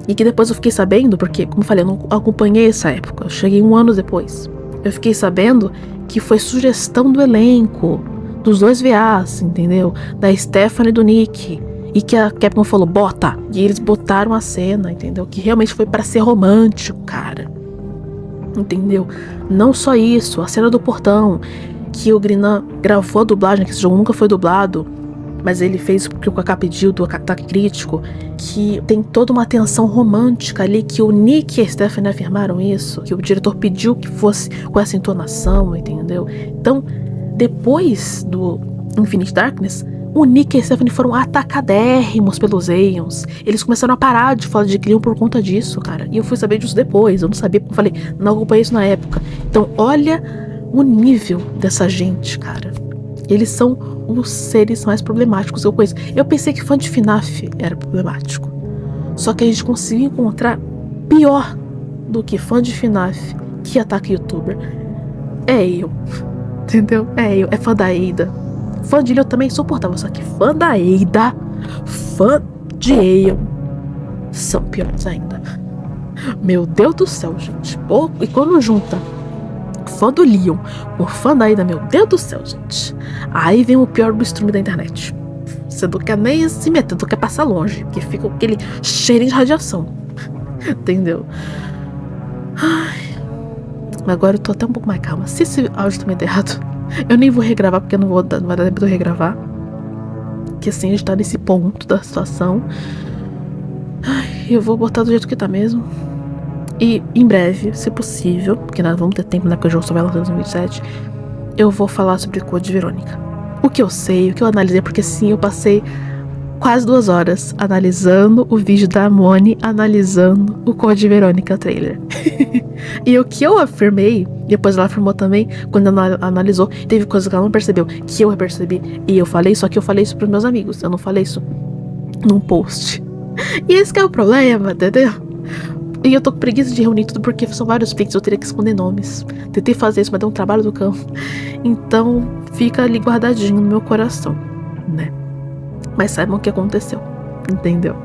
E que depois eu fiquei sabendo, porque, como eu falei, eu não acompanhei essa época, eu cheguei 1 ano depois. Eu fiquei sabendo que foi sugestão do elenco, dos dois VAs, entendeu? Da Stephanie e do Nick. E que a Capcom falou, bota. E eles botaram a cena, entendeu? Que realmente foi pra ser romântico, cara. Entendeu? Não só isso, a cena do portão, que o Grinan gravou a dublagem, que esse jogo nunca foi dublado, mas ele fez porque o Kaká pediu do Ataque Crítico, que tem toda uma tensão romântica ali, que o Nick e a Stephanie afirmaram isso, que o diretor pediu que fosse com essa entonação, entendeu? Então, depois do Infinite Darkness, o Nick e a Stephanie foram atacadérrimos pelos Aeons. Eles começaram a parar de falar de Cleon por conta disso, cara. E eu fui saber disso depois, eu não sabia, como eu falei, não acompanhei isso na época. Então, olha o nível dessa gente, cara. Eles são os seres mais problemáticos que eu conheço. Eu pensei que fã de FNAF era problemático. Só que a gente conseguiu encontrar pior do que fã de FNAF que ataca youtuber. É eu. Entendeu? É eu. É fã da Ada. Fã de Leon também é insuportável. Só que fã da Ada, fã de Aeon, são piores ainda. Meu Deus do céu, gente. Pô, e quando junta fã do Leon com fã da Ada, meu Deus do céu, gente. Aí vem o pior do stream da internet. Você não quer nem se meter, não quer passar longe, porque fica aquele cheirinho de radiação. Entendeu? Ai. Agora eu tô até um pouco mais calma. Se esse áudio também der errado, eu nem vou regravar, porque não vai dar tempo de eu regravar. Que assim, a gente tá nesse ponto da situação. Ai, eu vou botar do jeito que tá mesmo. E em breve, se possível, porque nós vamos ter tempo, né, porque o jogo só vai lançar em 2027, eu vou falar sobre Code Verônica. O que eu sei, o que eu analisei, porque sim, eu passei quase 2 horas analisando o vídeo da Moni, analisando o Code Verônica trailer. E o que eu afirmei, depois ela afirmou também, quando ela analisou, teve coisas que ela não percebeu, que eu percebi, e eu falei, só que eu falei isso pros meus amigos, eu não falei isso num post. E esse que é o problema, entendeu? E eu tô com preguiça de reunir tudo, porque são vários prints, eu teria que esconder nomes. Tentei fazer isso, mas deu um trabalho do cão. Então, fica ali guardadinho no meu coração, né? Mas saibam o que aconteceu, entendeu?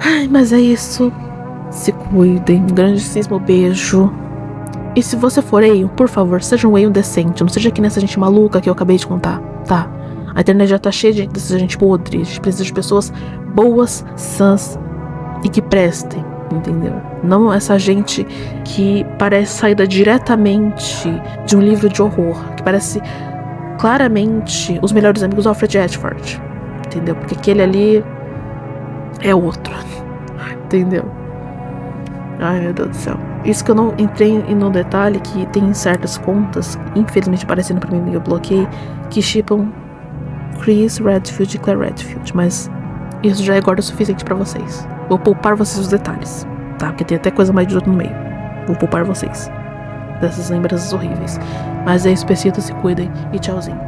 Ai, mas é isso. Se cuidem, um grandíssimo beijo. E se você for Aeon, por favor, seja um Aeon decente. Não seja que nessa gente maluca que eu acabei de contar, tá? A internet já tá cheia dessa gente podre. A gente precisa de pessoas boas, sãs e que prestem, entendeu? Não essa gente que parece saída diretamente de um livro de horror, que parece claramente Os Melhores Amigos do Alfred Edward, entendeu? Porque aquele ali é outro, entendeu? Ai, meu Deus do céu. Isso que eu não entrei no detalhe, que tem certas contas, infelizmente aparecendo pra mim no meu bloqueio, que shippam Chris Redfield e Claire Redfield, mas isso já é guarda o suficiente pra vocês. Vou poupar vocês os detalhes, tá? Porque tem até coisa mais de outro no meio. Vou poupar vocês dessas lembranças horríveis. Mas é isso, pessoal, se cuidem e tchauzinho.